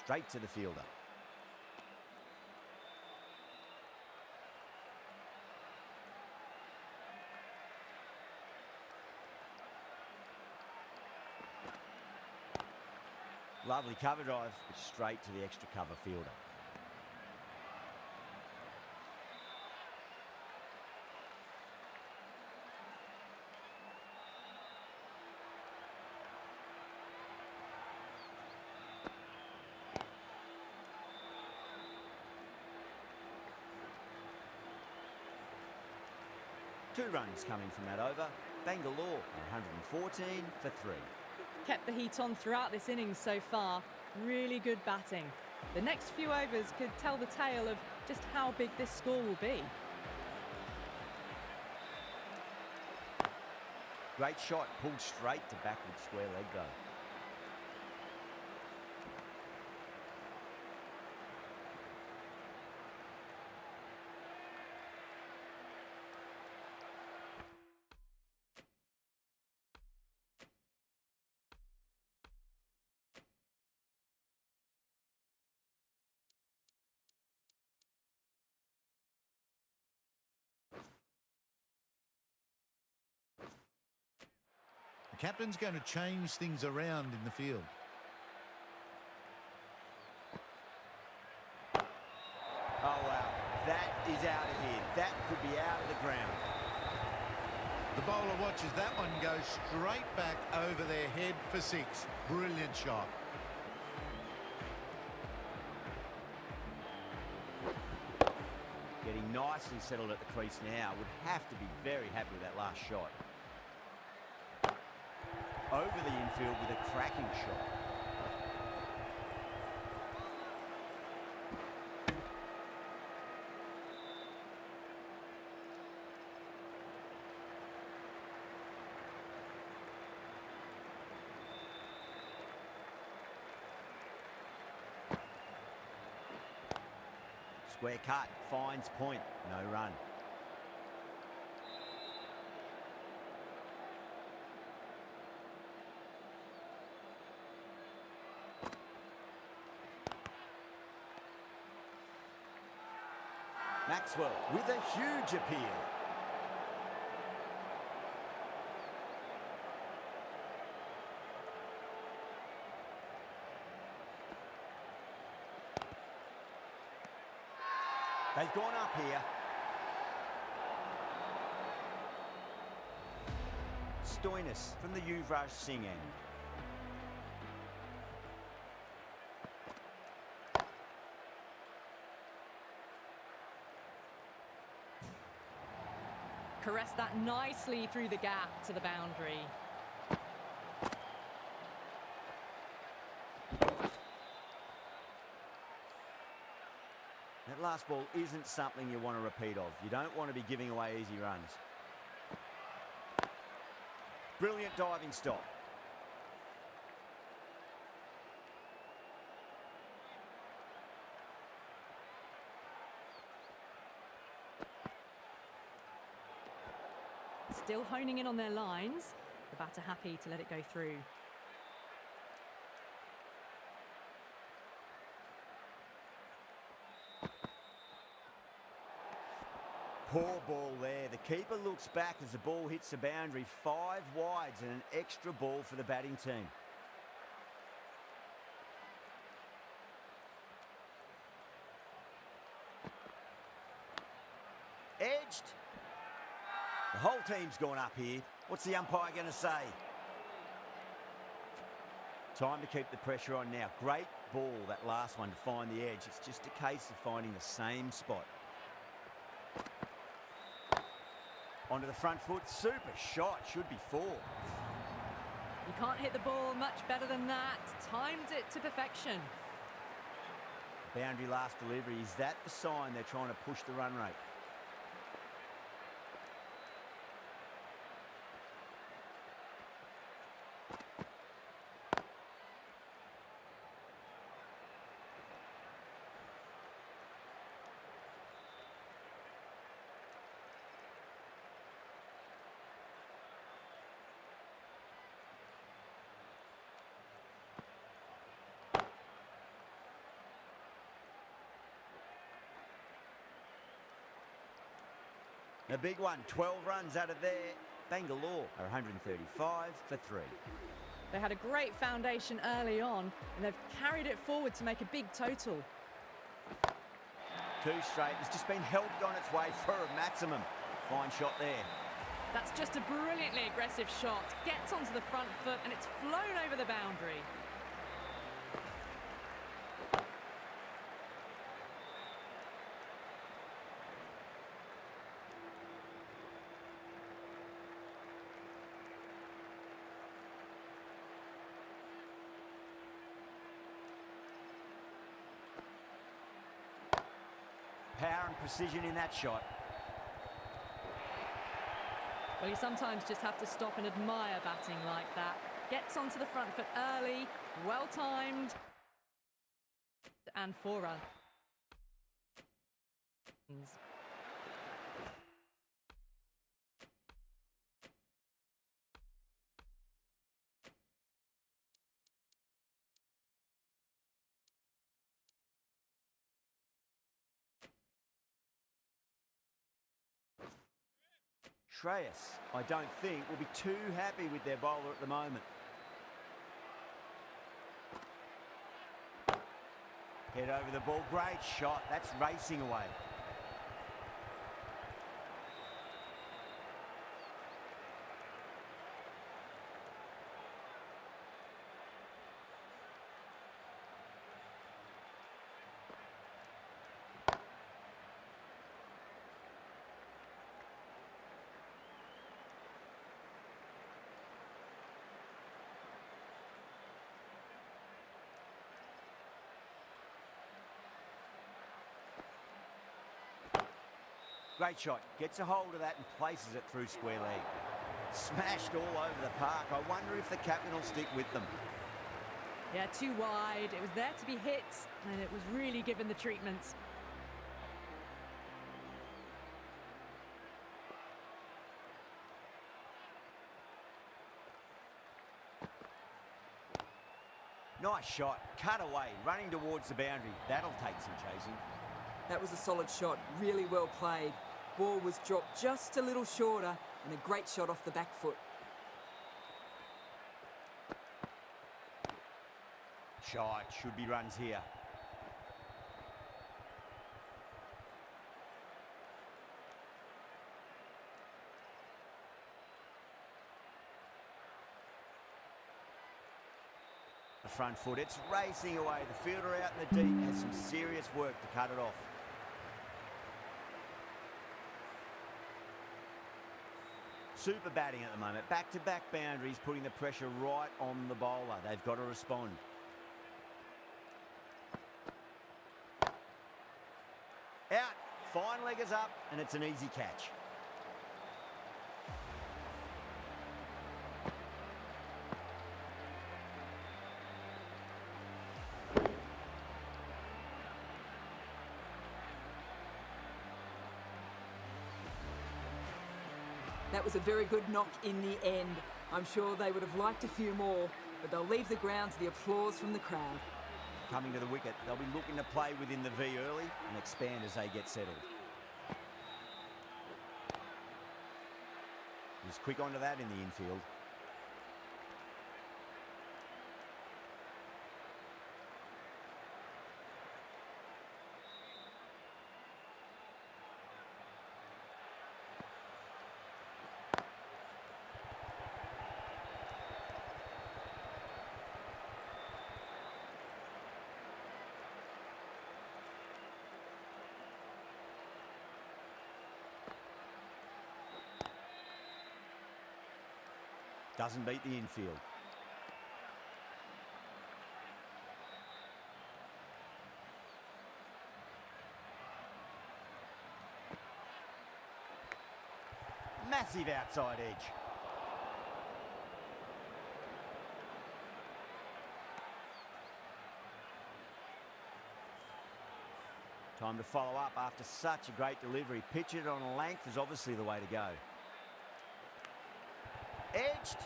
Straight to the fielder. Lovely cover drive, but straight to the extra cover fielder. Two runs coming from that over. Bengaluru 114 for 3. Kept the heat on throughout this innings so far. Really good batting. The next few overs could tell the tale of just how big this score will be. Great shot, pulled straight to backward square leg though. The captain's going to change things around in the field. Oh, wow. That is out of here. That could be out of the ground. The bowler watches that one go straight back over their head for 6. Brilliant shot. Getting nicely settled at the crease now. Would have to be very happy with that last shot. Over the infield with a cracking shot. Square cut, finds point, no run. Maxwell with a huge appeal. They've gone up here. Stoinis from the Yuvraj Singh end. Caress that nicely through the gap to the boundary. That last ball isn't something you want to repeat of. You don't want to be giving away easy runs. Brilliant diving stop. Still honing in on their lines. The batter happy to let it go through. Poor ball there. The keeper looks back as the ball hits the boundary. 5 wides and an extra ball for the batting team. Edged. The whole team's gone up here. What's the umpire going to say? Time to keep the pressure on now. Great ball, that last one, to find the edge. It's just a case of finding the same spot. Onto the front foot. Super shot. Should be 4. You can't hit the ball much better than that. Timed it to perfection. Boundary last delivery. Is that the sign they're trying to push the run rate? A big one, 12 runs out of there. Bangalore are 135 for 3. They had a great foundation early on, and they've carried it forward to make a big total. 2 straight. It's just been helped on its way for a maximum. Fine shot there. That's just a brilliantly aggressive shot. Gets onto the front foot, and it's flown over the boundary. Power and precision in that shot. Well, you sometimes just have to stop and admire batting like that. Gets onto the front foot early, well timed, and 4 runs. Shreyas, I don't think, will be too happy with their bowler at the moment. Head over the ball, great shot. That's racing away. Great shot. Gets a hold of that and places it through square leg. Smashed all over the park. I wonder if the captain will stick with them. Yeah, too wide. It was there to be hit, and it was really given the treatment. Nice shot. Cut away. Running towards the boundary. That'll take some chasing. That was a solid shot, really well played. Ball was dropped just a little shorter and a great shot off the back foot. Shot, should be runs here. front foot. It's racing away. The fielder out in the deep has some serious work to cut it off. Super batting at the moment. Back-to-back boundaries, putting the pressure right on the bowler. They've got to respond. Out. Fine leggers up, and it's an easy catch. That was a very good knock in the end. I'm sure they would have liked a few more, but they'll leave the ground to the applause from the crowd. Coming to the wicket, they'll be looking to play within the V early and expand as they get settled. He's quick onto that in the infield. Doesn't beat the infield. Massive outside edge. Time to follow up after such a great delivery. Pitch it on a length is obviously the way to go. Edged.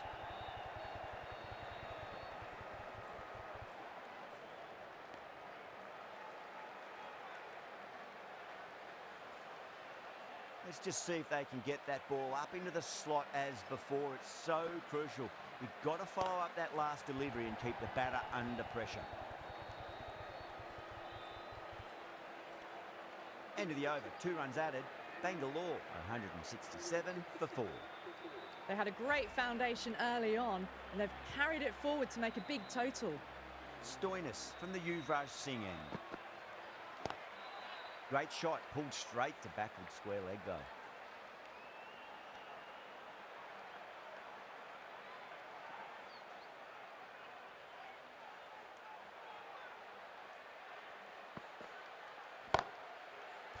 Let's just see if they can get that ball up into the slot as before. It's so crucial. You've got to follow up that last delivery and keep the batter under pressure. End of the over. 2 runs added. Bangalore 167 for 4. They had a great foundation early on, and they've carried it forward to make a big total. Stoinis from the Yuvraj Singh end. Great shot, pulled straight to backward square leg though.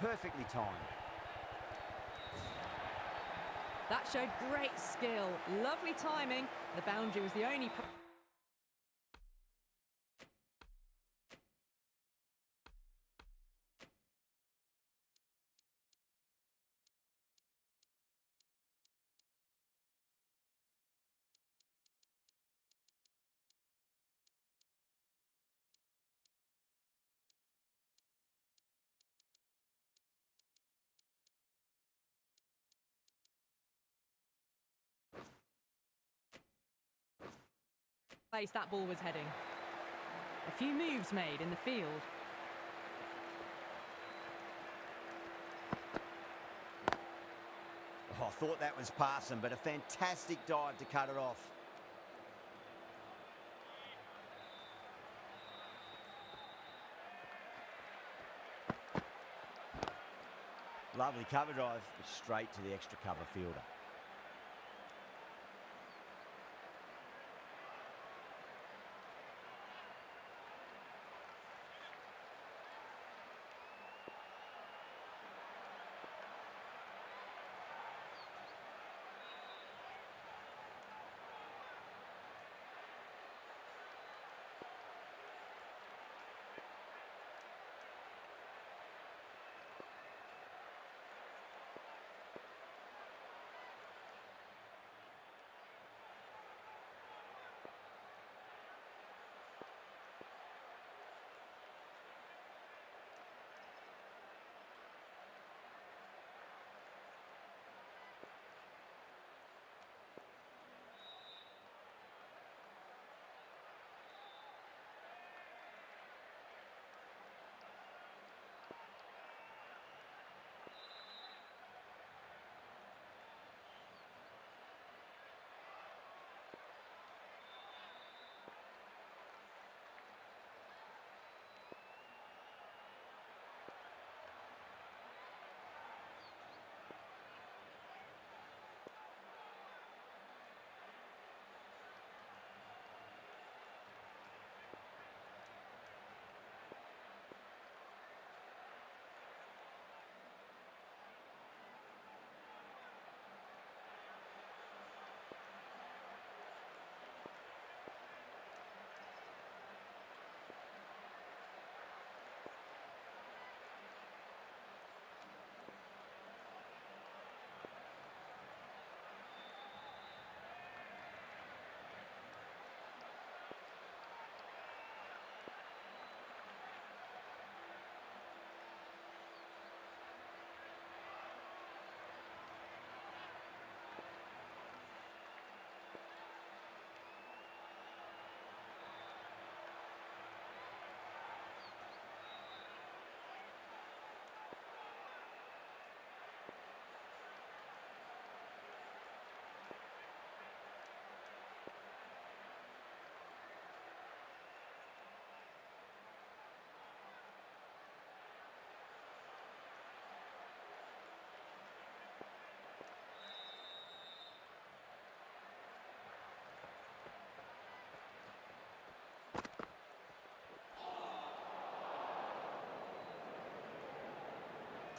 Perfectly timed. That showed great skill, lovely timing. The boundary was the only... place that ball was heading. A few moves made in the field. Oh, I thought that was passing, but a fantastic dive to cut it off. Lovely cover drive, but straight to the extra cover fielder.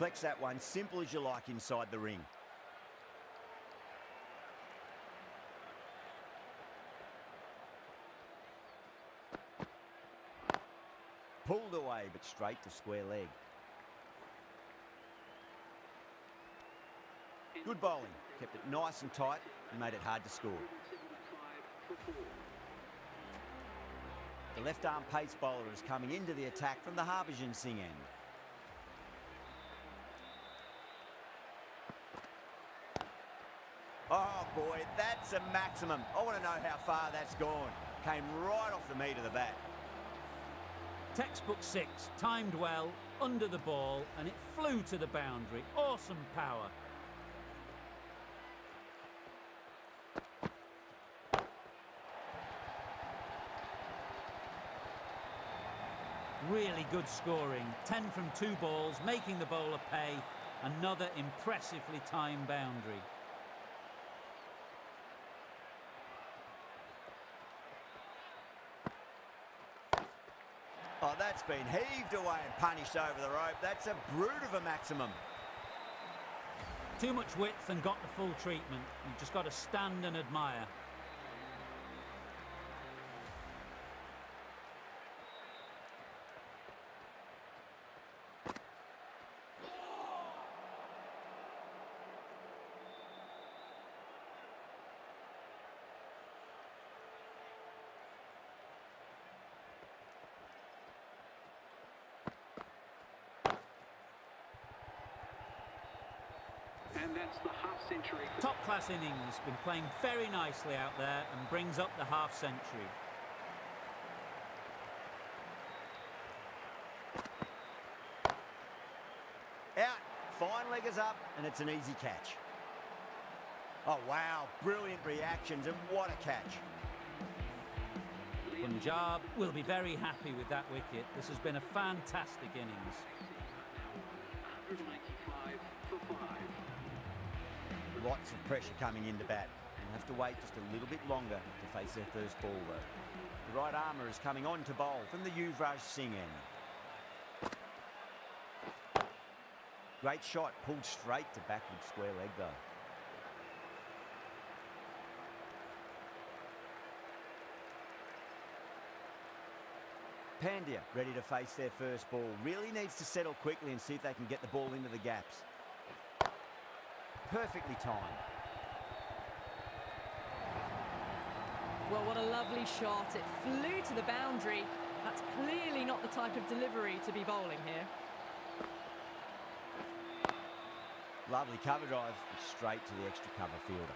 Collects that one, simple as you like inside the ring. Pulled away, but straight to square leg. Good bowling. Kept it nice and tight and made it hard to score. The left-arm pace bowler is coming into the attack from the Harbhajan Singh end. Oh boy, that's a maximum. I want to know how far that's gone. Came right off the meat of the bat. Textbook 6, timed well, under the ball, and it flew to the boundary. Awesome power. Really good scoring. 10 from 2 balls, making the bowler pay. Another impressively timed boundary. Oh, that's been heaved away and punished over the rope. That's a brute of a maximum. Too much width and got the full treatment. You've just got to stand and admire. And that's the half-century. Top-class innings, been playing very nicely out there and brings up the half-century. Out, fine leggers up, and it's an easy catch. Oh wow, brilliant reactions, and what a catch. Punjab will be very happy with that wicket. This has been a fantastic innings. 185 for 5. Lots of pressure coming into bat. They'll have to wait just a little bit longer to face their first ball though. The right armour is coming on to bowl from the Yuvraj Singh end. Great shot, pulled straight to backward square leg though. Pandya ready to face their first ball. Really needs to settle quickly and see if they can get the ball into the gaps. Perfectly timed. Well, what a lovely shot. It flew to the boundary. That's clearly not the type of delivery to be bowling here. Lovely cover drive and straight to the extra cover fielder.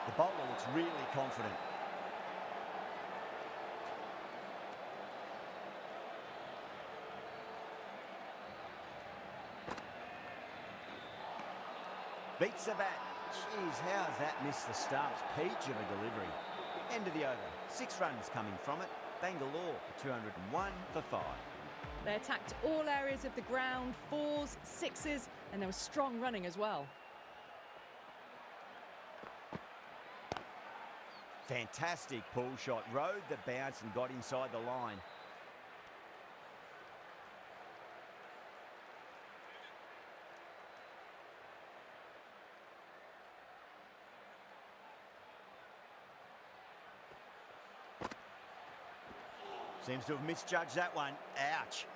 The bowler looks really confident. Beats the bat. Jeez, how's that missed the stumps? Peach of a delivery. End of the over. 6 runs coming from it. Bengaluru 201 for 5. They attacked all areas of the ground, 4s, 6s, and there was strong running as well. Fantastic pull shot. Rode the bounce and got inside the line. Seems to have misjudged that one. Ouch.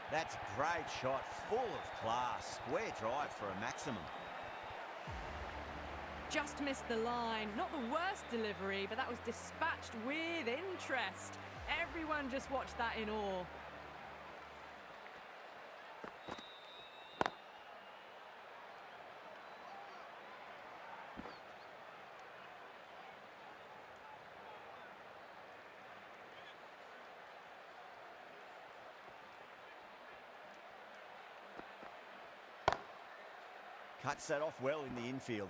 That's a great shot, full of class. Square drive for a maximum. Just missed the line. Not the worst delivery, but that was dispatched with interest. Everyone just watched that in awe. Cuts that off well in the infield.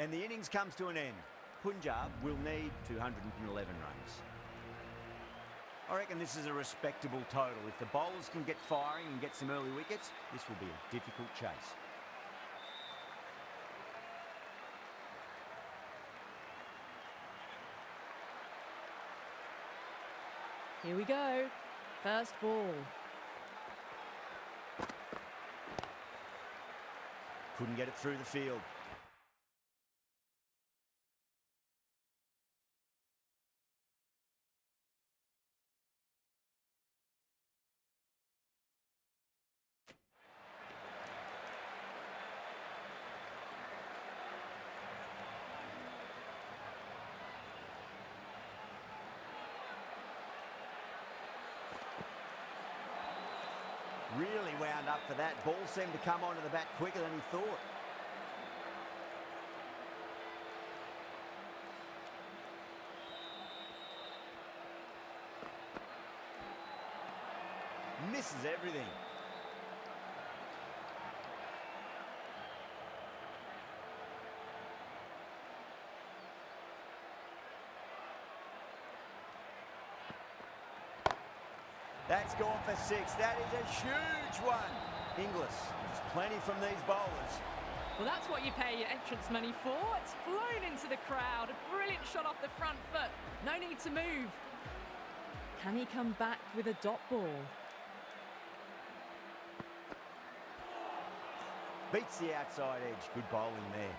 And the innings comes to an end. Punjab will need 211 runs. I reckon this is a respectable total. If the bowlers can get firing and get some early wickets, this will be a difficult chase. Here we go. First ball. Couldn't get it through the field. Really wound up for that. Ball seemed to come onto the bat quicker than he thought. Misses everything. That's gone for 6. That is a huge one. Inglis, there's plenty from these bowlers. Well, that's what you pay your entrance money for. It's flown into the crowd. A brilliant shot off the front foot. No need to move. Can he come back with a dot ball? Beats the outside edge. Good bowling there.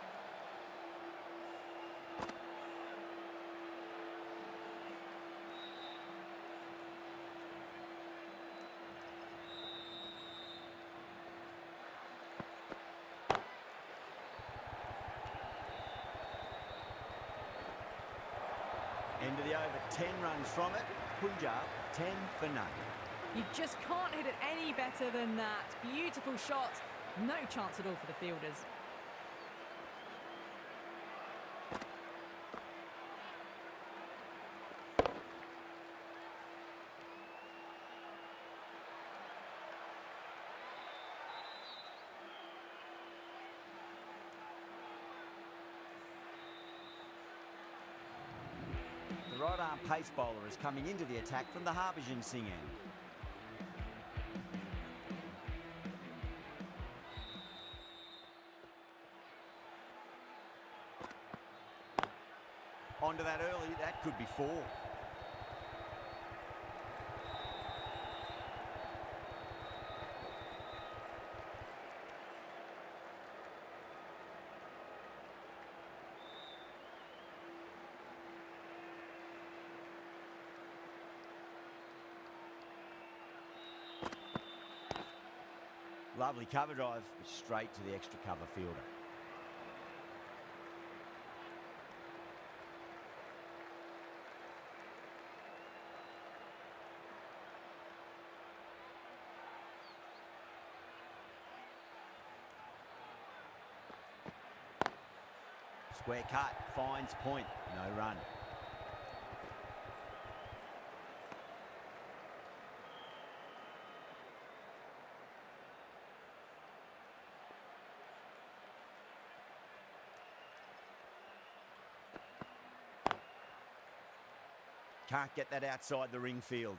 End of the over, 10 runs from it. Punjab, 10 for none. You just can't hit it any better than that. Beautiful shot. No chance at all for the fielders. The right-arm pace bowler is coming into the attack from the Harbhajan Singh end. Onto that early, that could be 4. Lovely cover drive, straight to the extra cover fielder. Square cut, finds point, no run. Can't get that outside the ring field.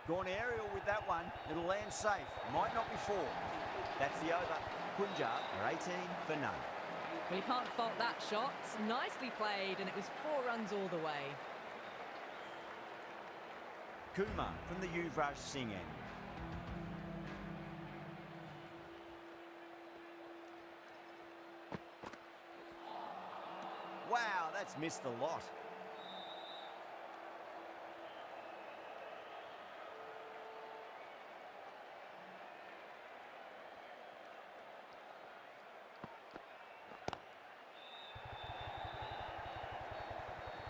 Gone aerial with that one. It'll land safe. Might not be 4. That's the over. Punjab are 18 for none. Well, you can't fault that shot. Nicely played, and it was 4 runs all the way. Kumar from the Yuvraj Singh end. Wow, that's missed the lot.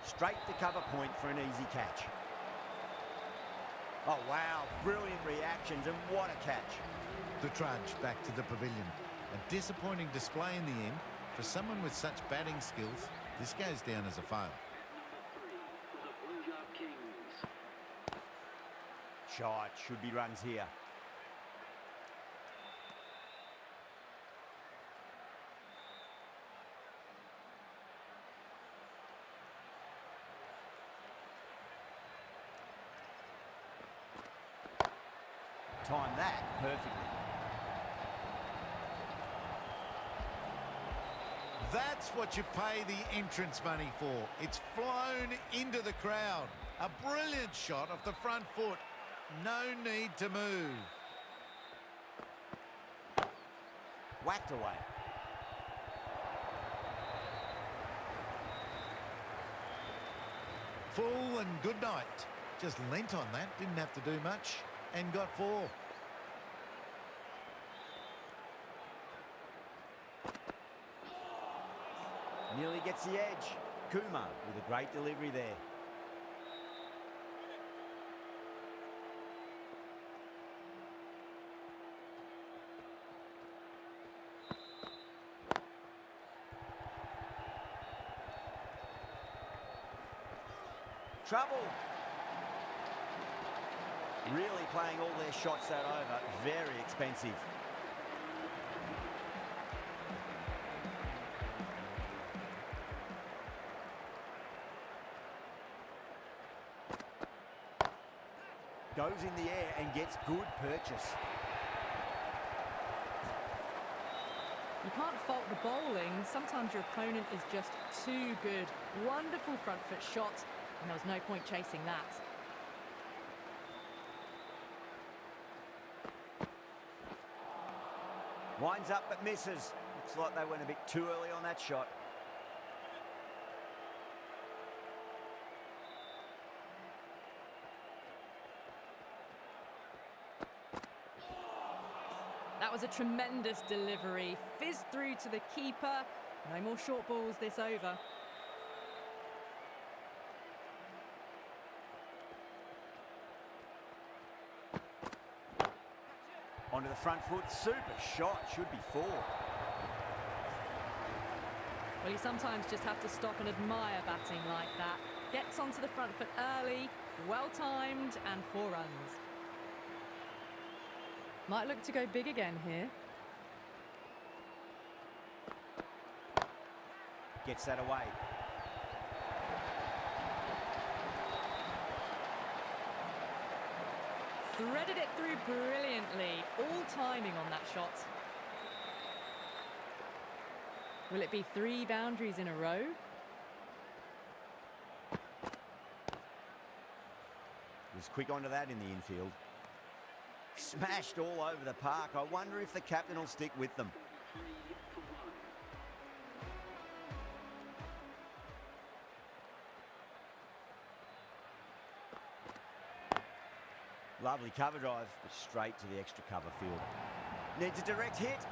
Straight to cover point for an easy catch. Oh, wow, brilliant reactions, and what a catch. The trudge back to the pavilion. A disappointing display in the end. For someone with such batting skills, this goes down as a fail. For the Punjab Kings. Shot, should be runs here. Time that perfectly. That's what you pay the entrance money for. It's flown into the crowd. A brilliant shot off the front foot. No need to move. Whacked away. Full and good night. Just leant on that, didn't have to do much, and got 4. Nearly gets the edge. Kumar with a great delivery there. Trouble. Really playing all their shots that over. Very expensive. Goes in the air and gets good purchase. You can't fault the bowling. Sometimes your opponent is just too good. Wonderful front foot shot, and there was no point chasing that. Winds up but misses. Looks like they went a bit too early on that shot. That was a tremendous delivery. Fizzed through to the keeper. No more short balls this over. Onto the front foot. Super shot. Should be 4. Well, you sometimes just have to stop and admire batting like that. Gets onto the front foot early, well-timed, and 4 runs. Might look to go big again here. Gets that away. Threaded it through brilliantly. All timing on that shot. Will it be 3 boundaries in a row? Was quick onto that in the infield. Smashed all over the park. I wonder if the captain will stick with them. 3 for 1. Lovely cover drive, but straight to the extra cover field. Needs a direct hit.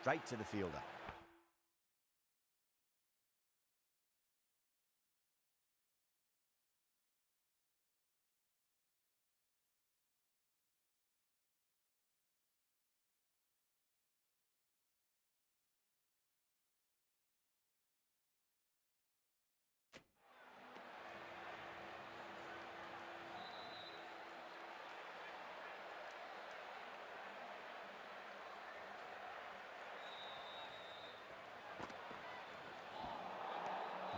Straight to the fielder.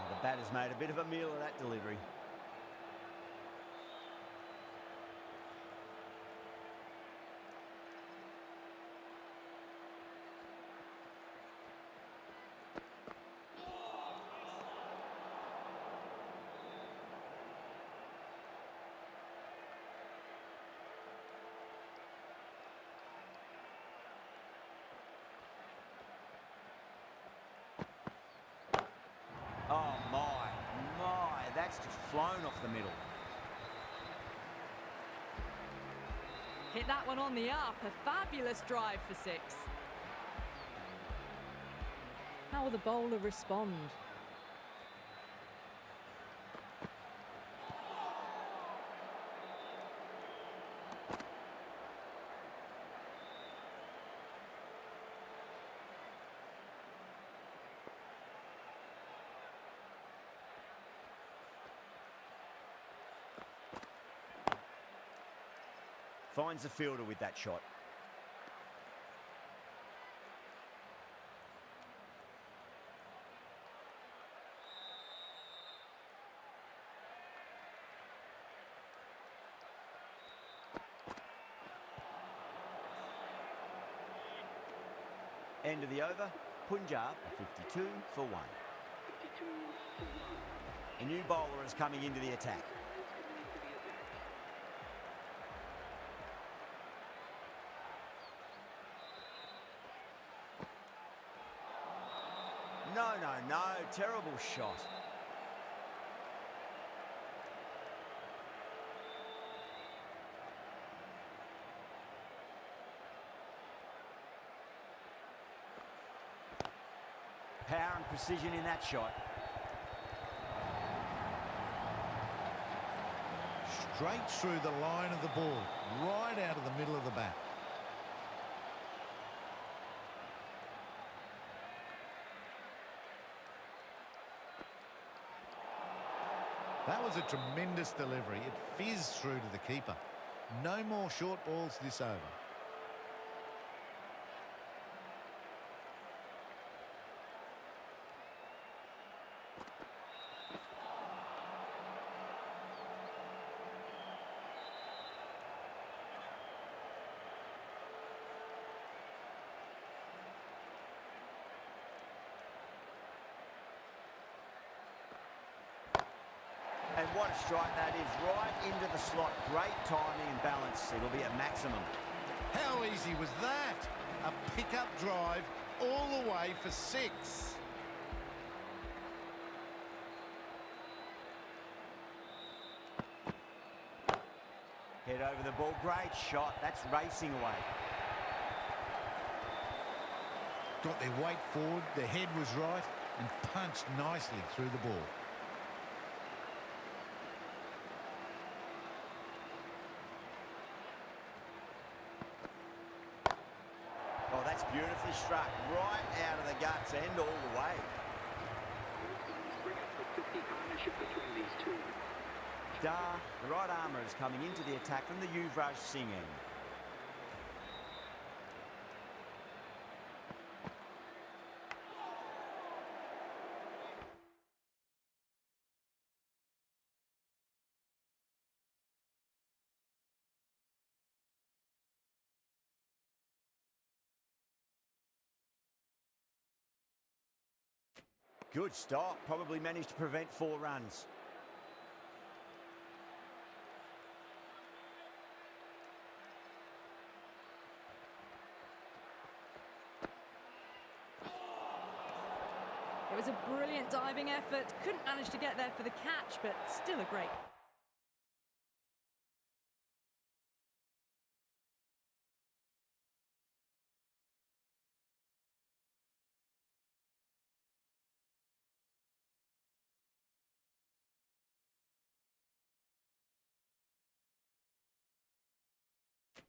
The batter's made a bit of a meal of that delivery. That's just flown off the middle. Hit that one on the up. A fabulous drive for 6. How will the bowler respond? Finds the fielder with that shot. End of the over. Punjab 52 for 1. 52 for 1. A new bowler is coming into the attack. No, terrible shot. Power and precision in that shot. Straight through the line of the ball, right out of the middle of the bat. That was a tremendous delivery. It fizzed through to the keeper. No more short balls this over. And what a strike that is, right into the slot. Great timing and balance. It'll be at maximum. How easy was that? A pickup drive all the way for 6. Head over the ball. Great shot. That's racing away. Got their weight forward, their head was right, and punched nicely through the ball. Oh, that's beautifully struck. Right out of the guts end all the way. Bring up the 50 partnership between these two. Dar, the right armour, is coming into the attack from the Yuvraj Singh end. Good stop. Probably managed to prevent 4 runs. It was a brilliant diving effort. Couldn't manage to get there for the catch, but still a great.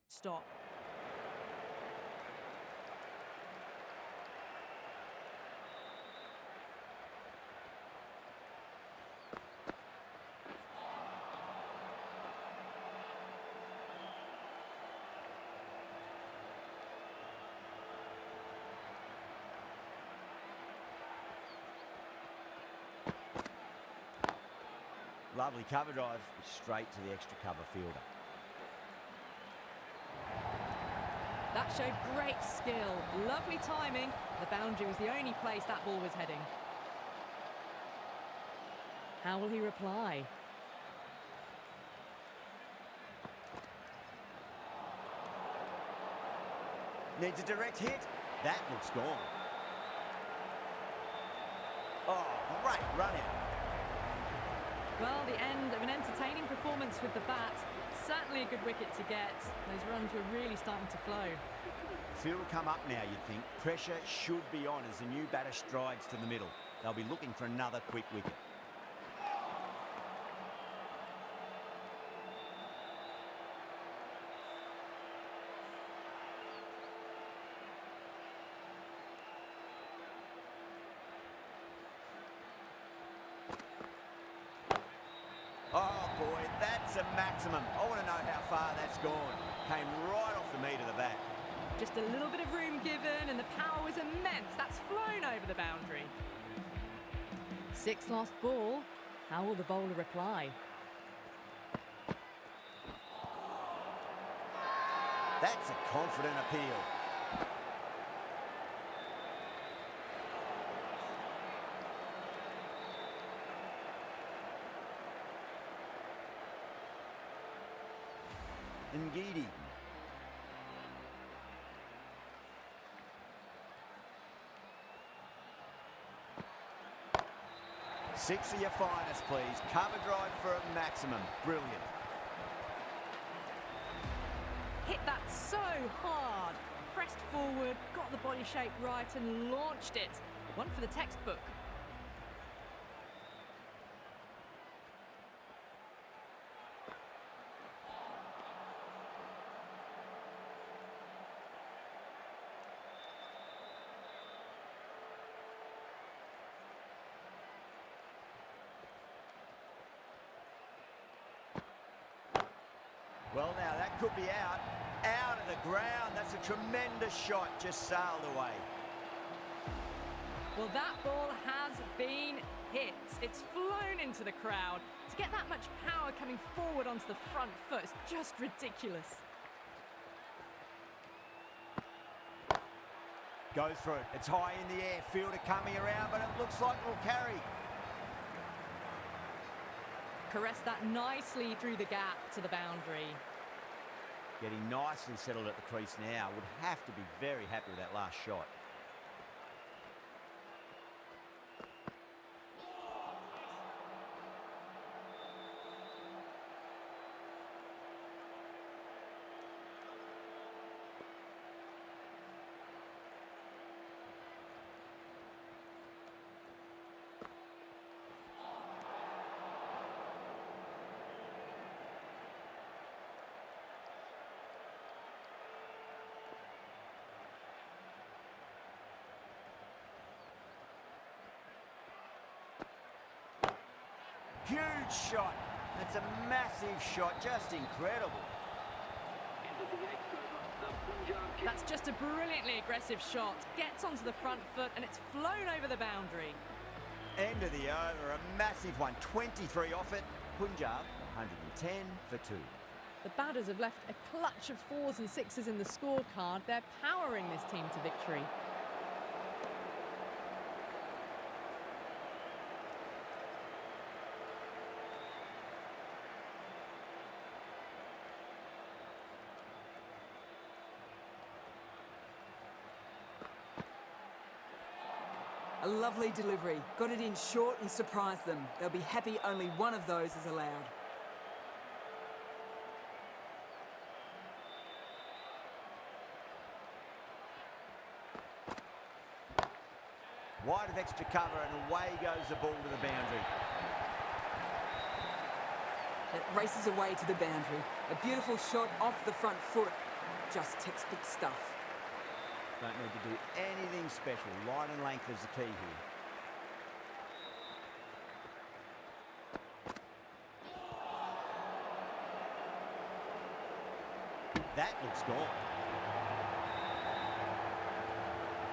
Stop. Lovely cover drive, straight to the extra cover fielder. That showed great skill. Lovely timing. The boundary was the only place that ball was heading. How will he reply? Needs a direct hit. That looks gone. Oh, great run out. Well, the end of an entertaining performance with the bat. Certainly a good wicket to get. Those runs were really starting to flow. Field will come up now, you'd think. Pressure should be on as the new batter strides to the middle. They'll be looking for another quick wicket. Oh boy, that's a maximum. I want to know how far that's gone. Came right off the meat of the bat. Just a little bit of room given and the power was immense. That's flown over the boundary. 6 lost ball. How will the bowler reply? That's a confident appeal. Ngidi. Six of your finest, please. Cover drive for a maximum. Brilliant. Hit that so hard. Pressed forward, got the body shape right and launched it. One for the textbook. Well, now that could be out. Out of the ground. That's a tremendous shot. Just sailed away. Well, that ball has been hit. It's flown into the crowd. To get that much power coming forward onto the front foot is just ridiculous. Goes for it. It's high in the air. Fielder coming around, but it looks like it'll carry. Caressed that nicely through the gap to the boundary. Getting nicely settled at the crease now. Would have to be very happy with that last shot. Huge shot. That's a massive shot. Just incredible. That's just a brilliantly aggressive shot. Gets onto the front foot and it's flown over the boundary. End of the over. A massive one. 23 off it. Punjab, 110 for 2. The batters have left a clutch of 4s and 6s in the scorecard. They're powering this team to victory. A lovely delivery. Got it in short and surprised them. They'll be happy only one of those is allowed. Wide of extra cover and away goes the ball to the boundary. It races away to the boundary. A beautiful shot off the front foot. Just textbook stuff. Don't need to do anything special. Line and length is the key here. That looks gone.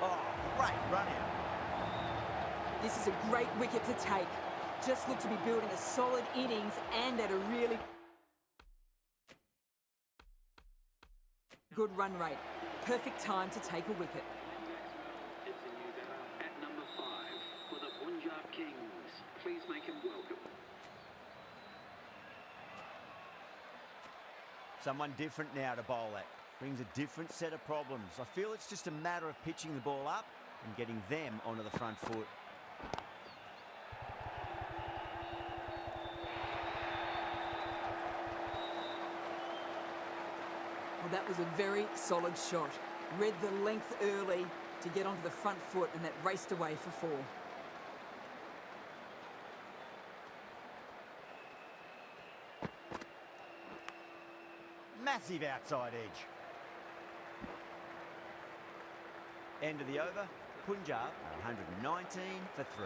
Oh, great run out. This is a great wicket to take. Just look to be building a solid innings and at a really good run rate. Perfect time to take a wicket. It's a new batter at number 5 for the Punjab Kings. Please make him welcome. Someone different now to bowl at. Brings a different set of problems. I feel it's just a matter of pitching the ball up and getting them onto the front foot. that was a very solid shot. Read the length early to get onto the front foot, and that raced away for 4. Massive outside edge. End of the over. Punjab are 119 for 3.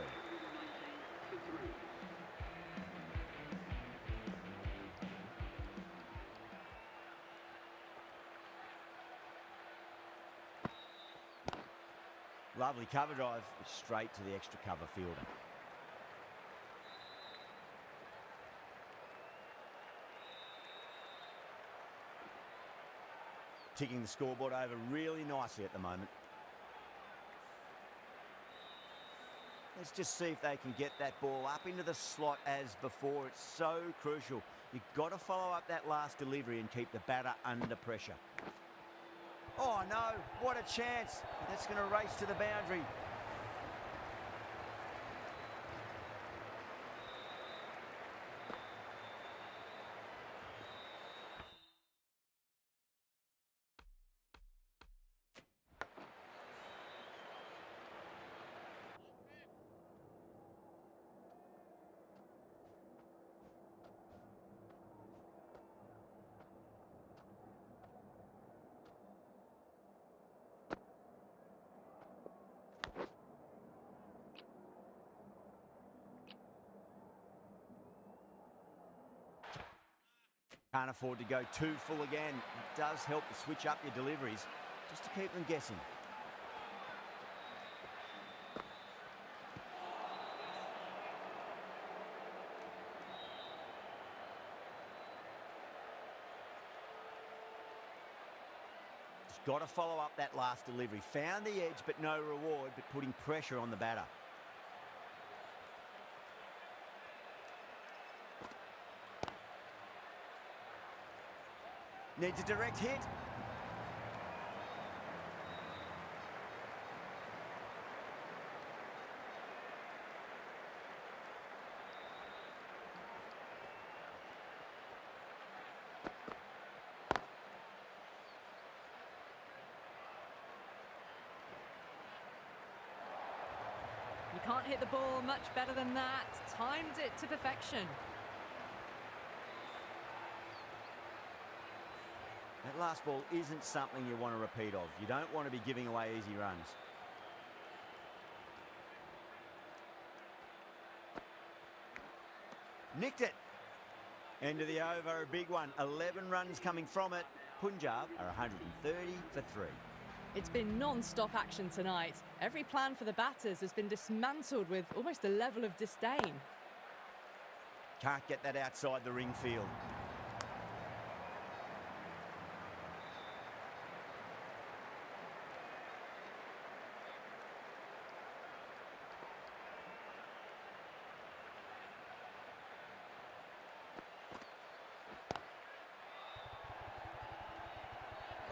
Lovely cover drive, straight to the extra cover fielder. Ticking the scoreboard over really nicely at the moment. Let's just see if they can get that ball up into the slot as before. It's so crucial. You've got to follow up that last delivery and keep the batter under pressure. Oh no, what a chance. That's going to race to the boundary. Can't afford to go too full again. It does help to switch up your deliveries just to keep them guessing. Just got to follow up that last delivery. Found the edge but no reward, but putting pressure on the batter. Needs a direct hit. You can't hit the ball much better than that. Timed it to perfection. That last ball isn't something you want to repeat of. You don't want to be giving away easy runs. Nicked it. End of the over, a big one. 11 runs coming from it. Punjab are 130 for 3. It's been non-stop action tonight. Every plan for the batters has been dismantled with almost a level of disdain. Can't get that outside the ring field.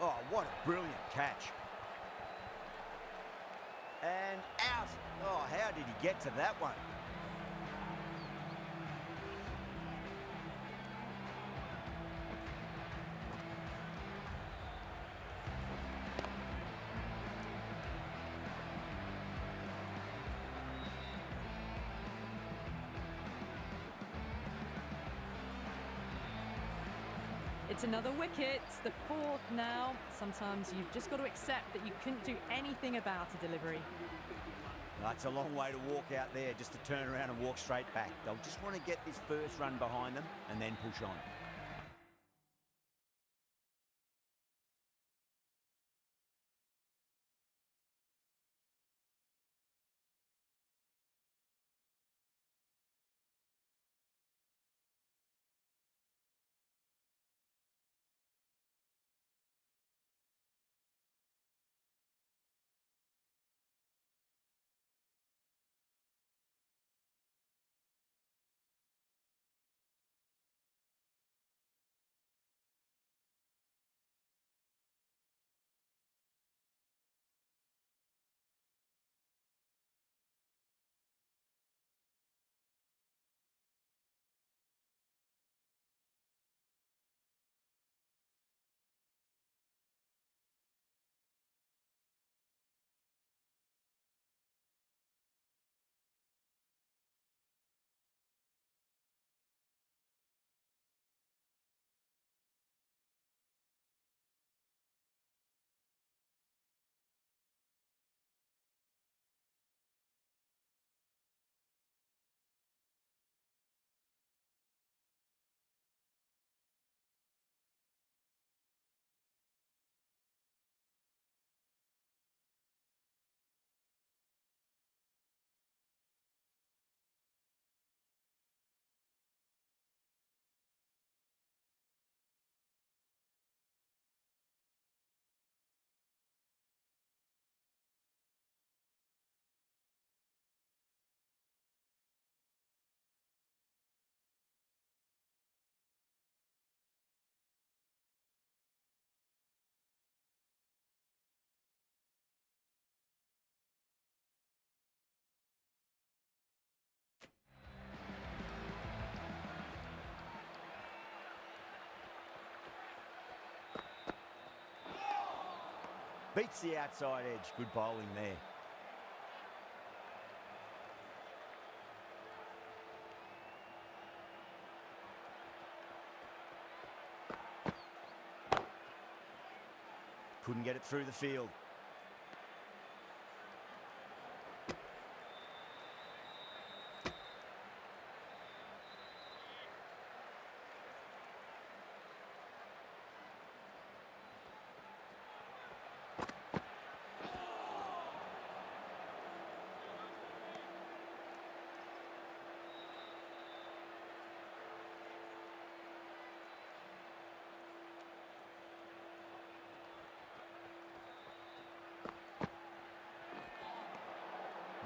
Oh, what a brilliant catch. And out. Oh, how did he get to that one? It's another wicket, the 4th now. Sometimes you've just got to accept that you couldn't do anything about a delivery. That's a long way to walk out there just to turn around and walk straight back. They'll just want to get this first run behind them and then push on. Beats the outside edge. Good bowling there. Couldn't get it through the field.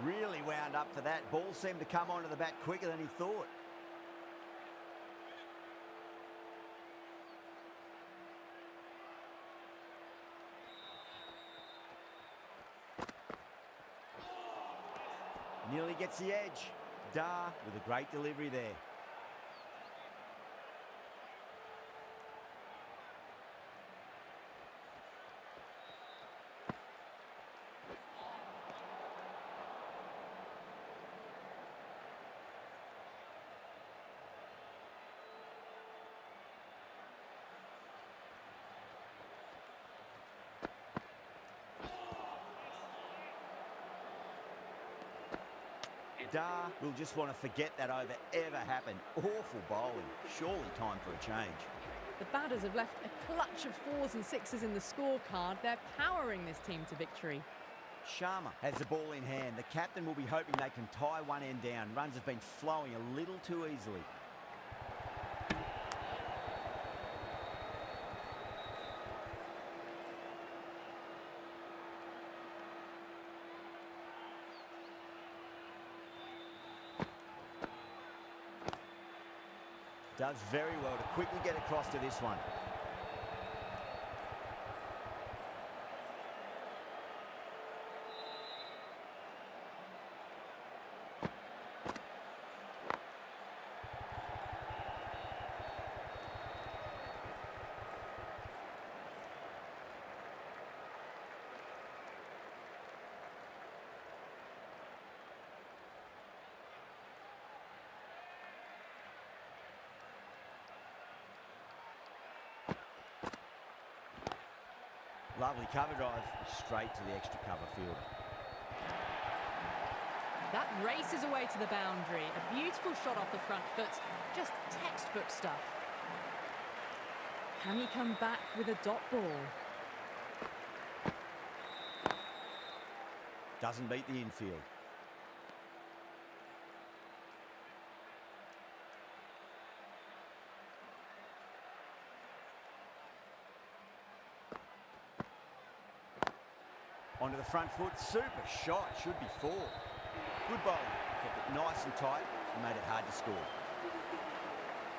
Really wound up for that. Ball seemed to come onto the bat quicker than he thought. Nearly gets the edge. Dar with a great delivery there. Dar will just want to forget that over ever happened. Awful bowling. Surely time for a change. The batters have left a clutch of 4s and 6s in the scorecard. They're powering this team to victory. Sharma has the ball in hand. The captain will be hoping they can tie one end down. Runs have been flowing a little too easily. Does very well to quickly get across to this one. Lovely cover drive, straight to the extra cover fielder. That races away to the boundary. A beautiful shot off the front foot. Just textbook stuff. Can he come back with a dot ball? Doesn't beat the infield. Onto the front foot, super shot, should be 4. Good bowling, kept it nice and tight and made it hard to score.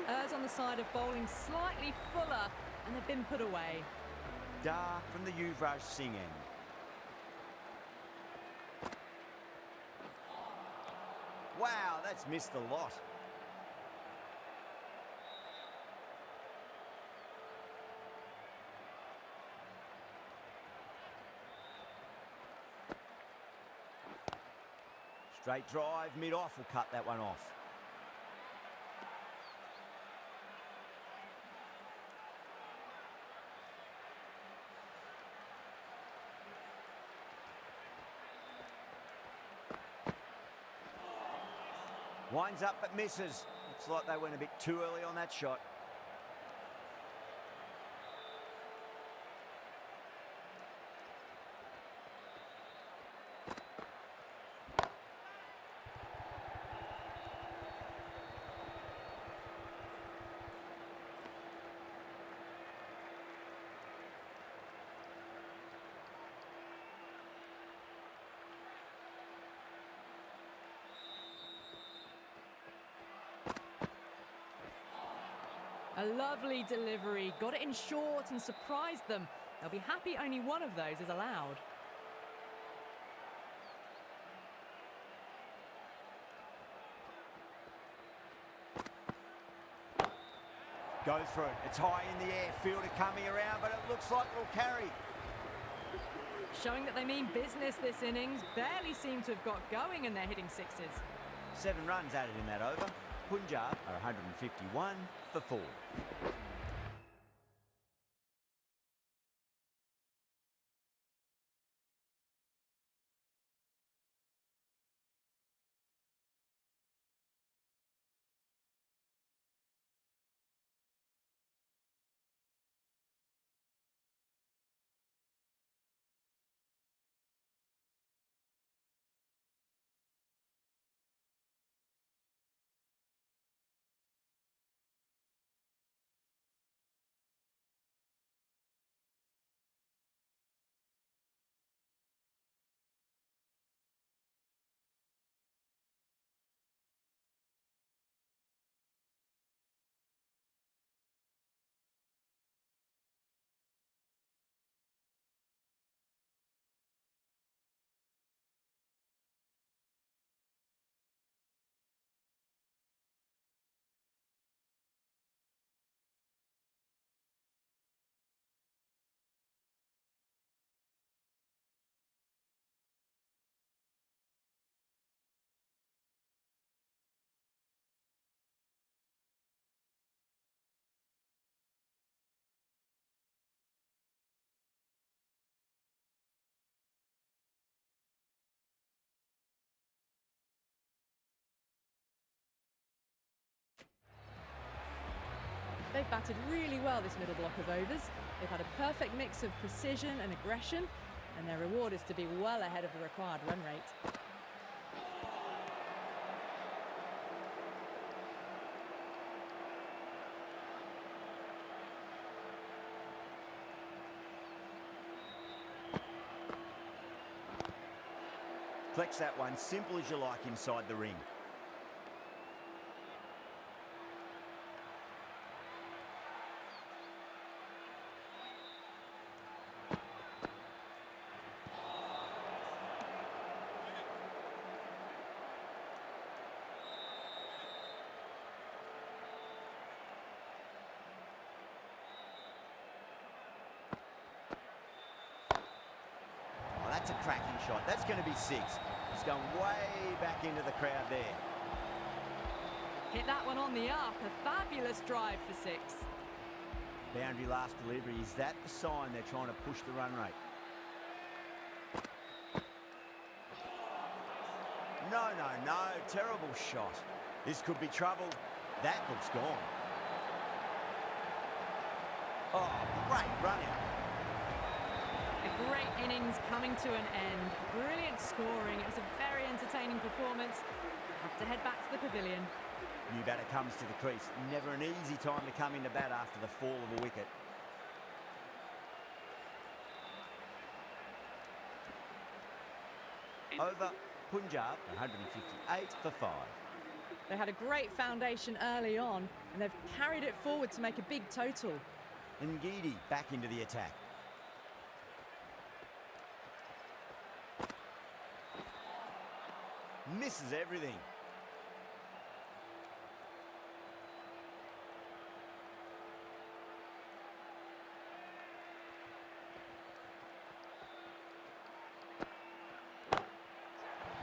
Errs on the side of bowling slightly fuller, and they've been put away. Dar from the Yuvraj Singh end. Wow, that's missed a lot. Straight drive, mid-off will cut that one off. Winds up but misses. Looks like they went a bit too early on that shot. A lovely delivery, got it in short and surprised them. They'll be happy only one of those is allowed. Goes for it. It's high in the air. Fielder coming around, but it looks like it'll carry. The score is showing that they mean business this innings. Barely seem to have got going and they're hitting sixes. 7 runs added in that over. Punjab are 151 for 4. They've batted really well this middle block of overs. They've had a perfect mix of precision and aggression, and their reward is to be well ahead of the required run rate. Flex that one, simple as you like inside the ring. That's a cracking shot. That's going to be 6. It's going way back into the crowd there. Hit that one on the up. A fabulous drive for 6. Boundary last delivery. Is that the sign they're trying to push the run rate? No, no, no. Terrible shot. This could be trouble. That looks gone. Oh, great run out. A great innings coming to an end. Brilliant scoring. It was a very entertaining performance. Have to head back to the pavilion. New batter comes to the crease. Never an easy time to come into bat after the fall of a wicket. Over, Punjab, 158 for 5. They had a great foundation early on, and they've carried it forward to make a big total. And Geedy back into the attack. Misses everything.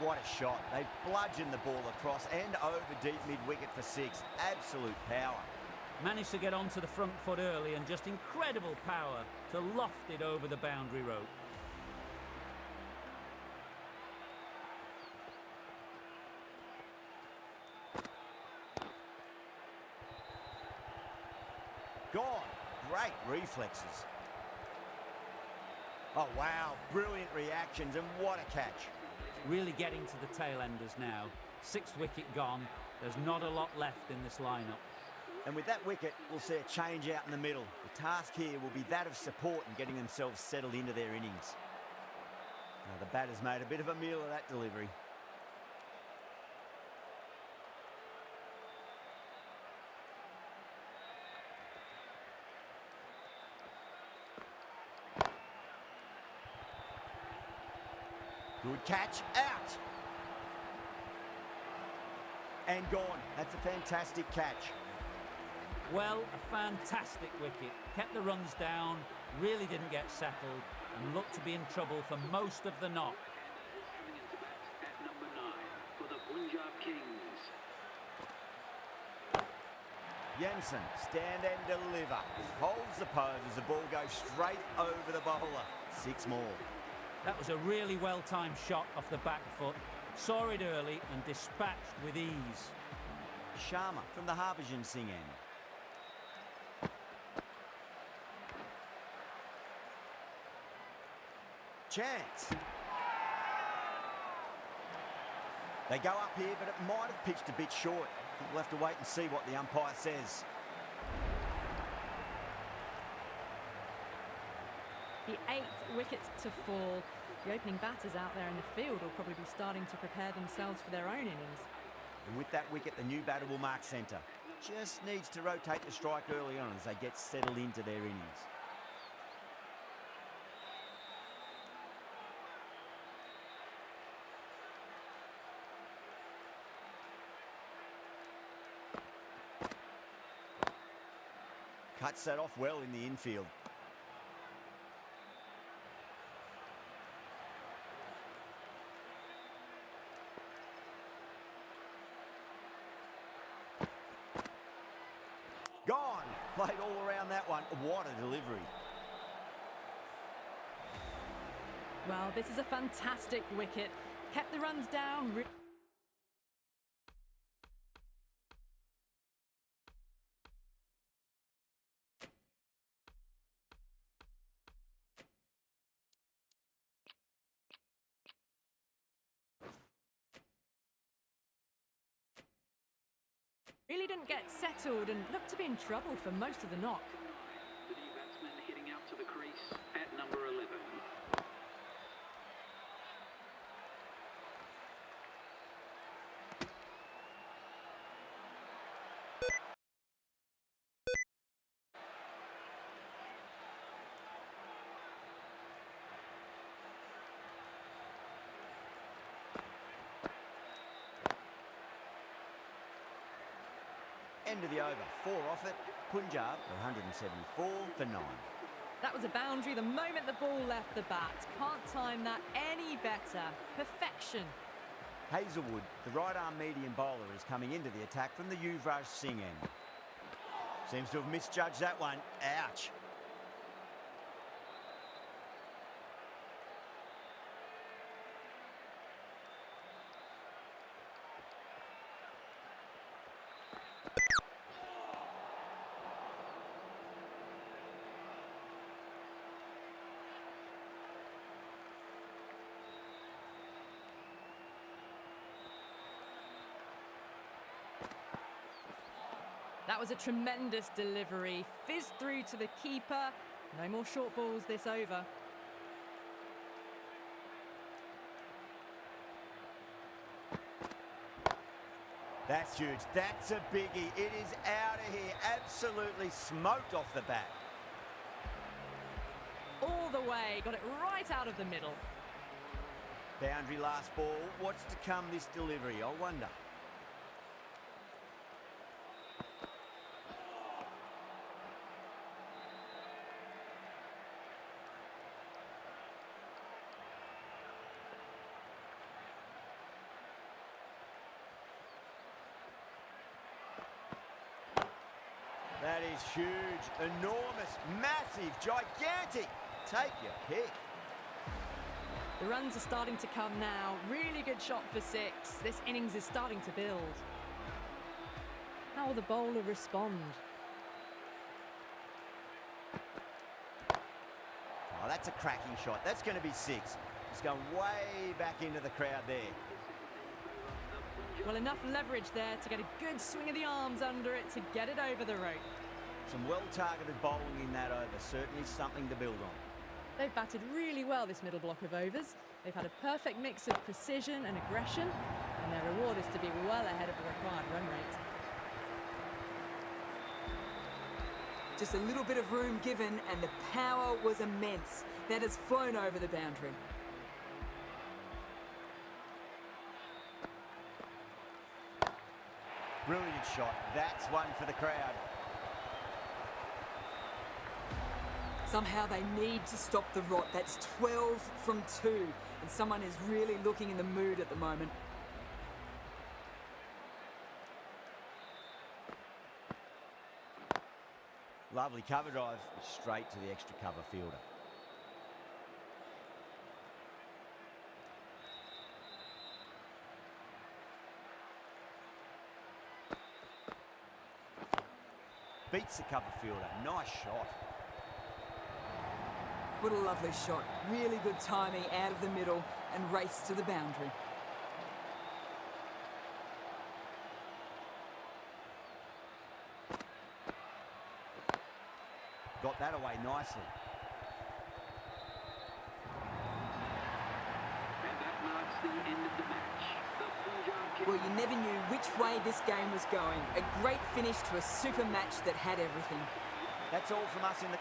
What a shot. They bludgeoned the ball across and over deep mid-wicket for 6. Absolute power. Managed to get onto the front foot early and just incredible power to loft it over the boundary rope. Gone. Great reflexes. Oh, wow. Brilliant reactions, and what a catch. Really getting to the tail enders now. 6th wicket gone. There's not a lot left in this lineup. And with that wicket, we'll see a change out in the middle. The task here will be that of support and getting themselves settled into their innings. Now, the batter's made a bit of a meal of that delivery. Good catch, out. And gone. That's a fantastic catch. Well, a fantastic wicket. Kept the runs down, really didn't get settled. and look to be in trouble for most of the knock. Coming into bat at number 9 for the Punjab Kings. Jensen, stand and deliver. Holds the pose as the ball goes straight over the bowler. 6 more. That was a really well-timed shot off the back foot. Saw it early and dispatched with ease. Sharma from the Harbhajan Singh end. Chance. They go up here, but it might have pitched a bit short. I think we'll have to wait and see what the umpire says. The 8th wicket to fall. The opening batters out there in the field will probably be starting to prepare themselves for their own innings. And with that wicket, the new batter will mark centre. Just needs to rotate the strike early on as they get settled into their innings. Cuts that off well in the infield. Gone. Played all around that one. What a delivery. Well, this is a fantastic wicket. Kept the runs down. Really didn't get settled and looked to be in trouble for most of the knock. The new batsman heading out to the crease at number 11. End of the over. 4 off it. Punjab 174 for 9. That was a boundary the moment the ball left the bat. Can't time that any better. Perfection. Hazlewood, the right-arm medium bowler, is coming into the attack from the Yuvraj Singh end. Seems to have misjudged that one. Ouch. That was a tremendous delivery. Fizzed through to the keeper. No more short balls this over. That's huge. That's a biggie. It is out of here. Absolutely smoked off the bat. All the way. Got it right out of the middle. Boundary last ball. What's to come this delivery? I wonder. That is huge, enormous, massive, gigantic. Take your pick. The runs are starting to come now. Really good shot for 6. This innings is starting to build. How will the bowler respond? Oh, that's a cracking shot. That's going to be 6. It's going way back into the crowd there. Well, enough leverage there to get a good swing of the arms under it to get it over the rope. Some well-targeted bowling in that over. Certainly something to build on. They've batted really well this middle block of overs. They've had a perfect mix of precision and aggression, and their reward is to be well ahead of the required run rate. Just a little bit of room given, and the power was immense. That has flown over the boundary. Brilliant shot. That's one for the crowd. Somehow they need to stop the rot. That's 12 from 2, and someone is really looking in the mood at the moment. Lovely cover drive, straight to the extra cover fielder. Beats the cover fielder. Nice shot. What a lovely shot. Really good timing out of the middle and race to the boundary. Got that away nicely. And that marks the end of the match. The Punjab Kings. Well, you never knew which way this game was going. A great finish to a super match that had everything. That's all from us in the...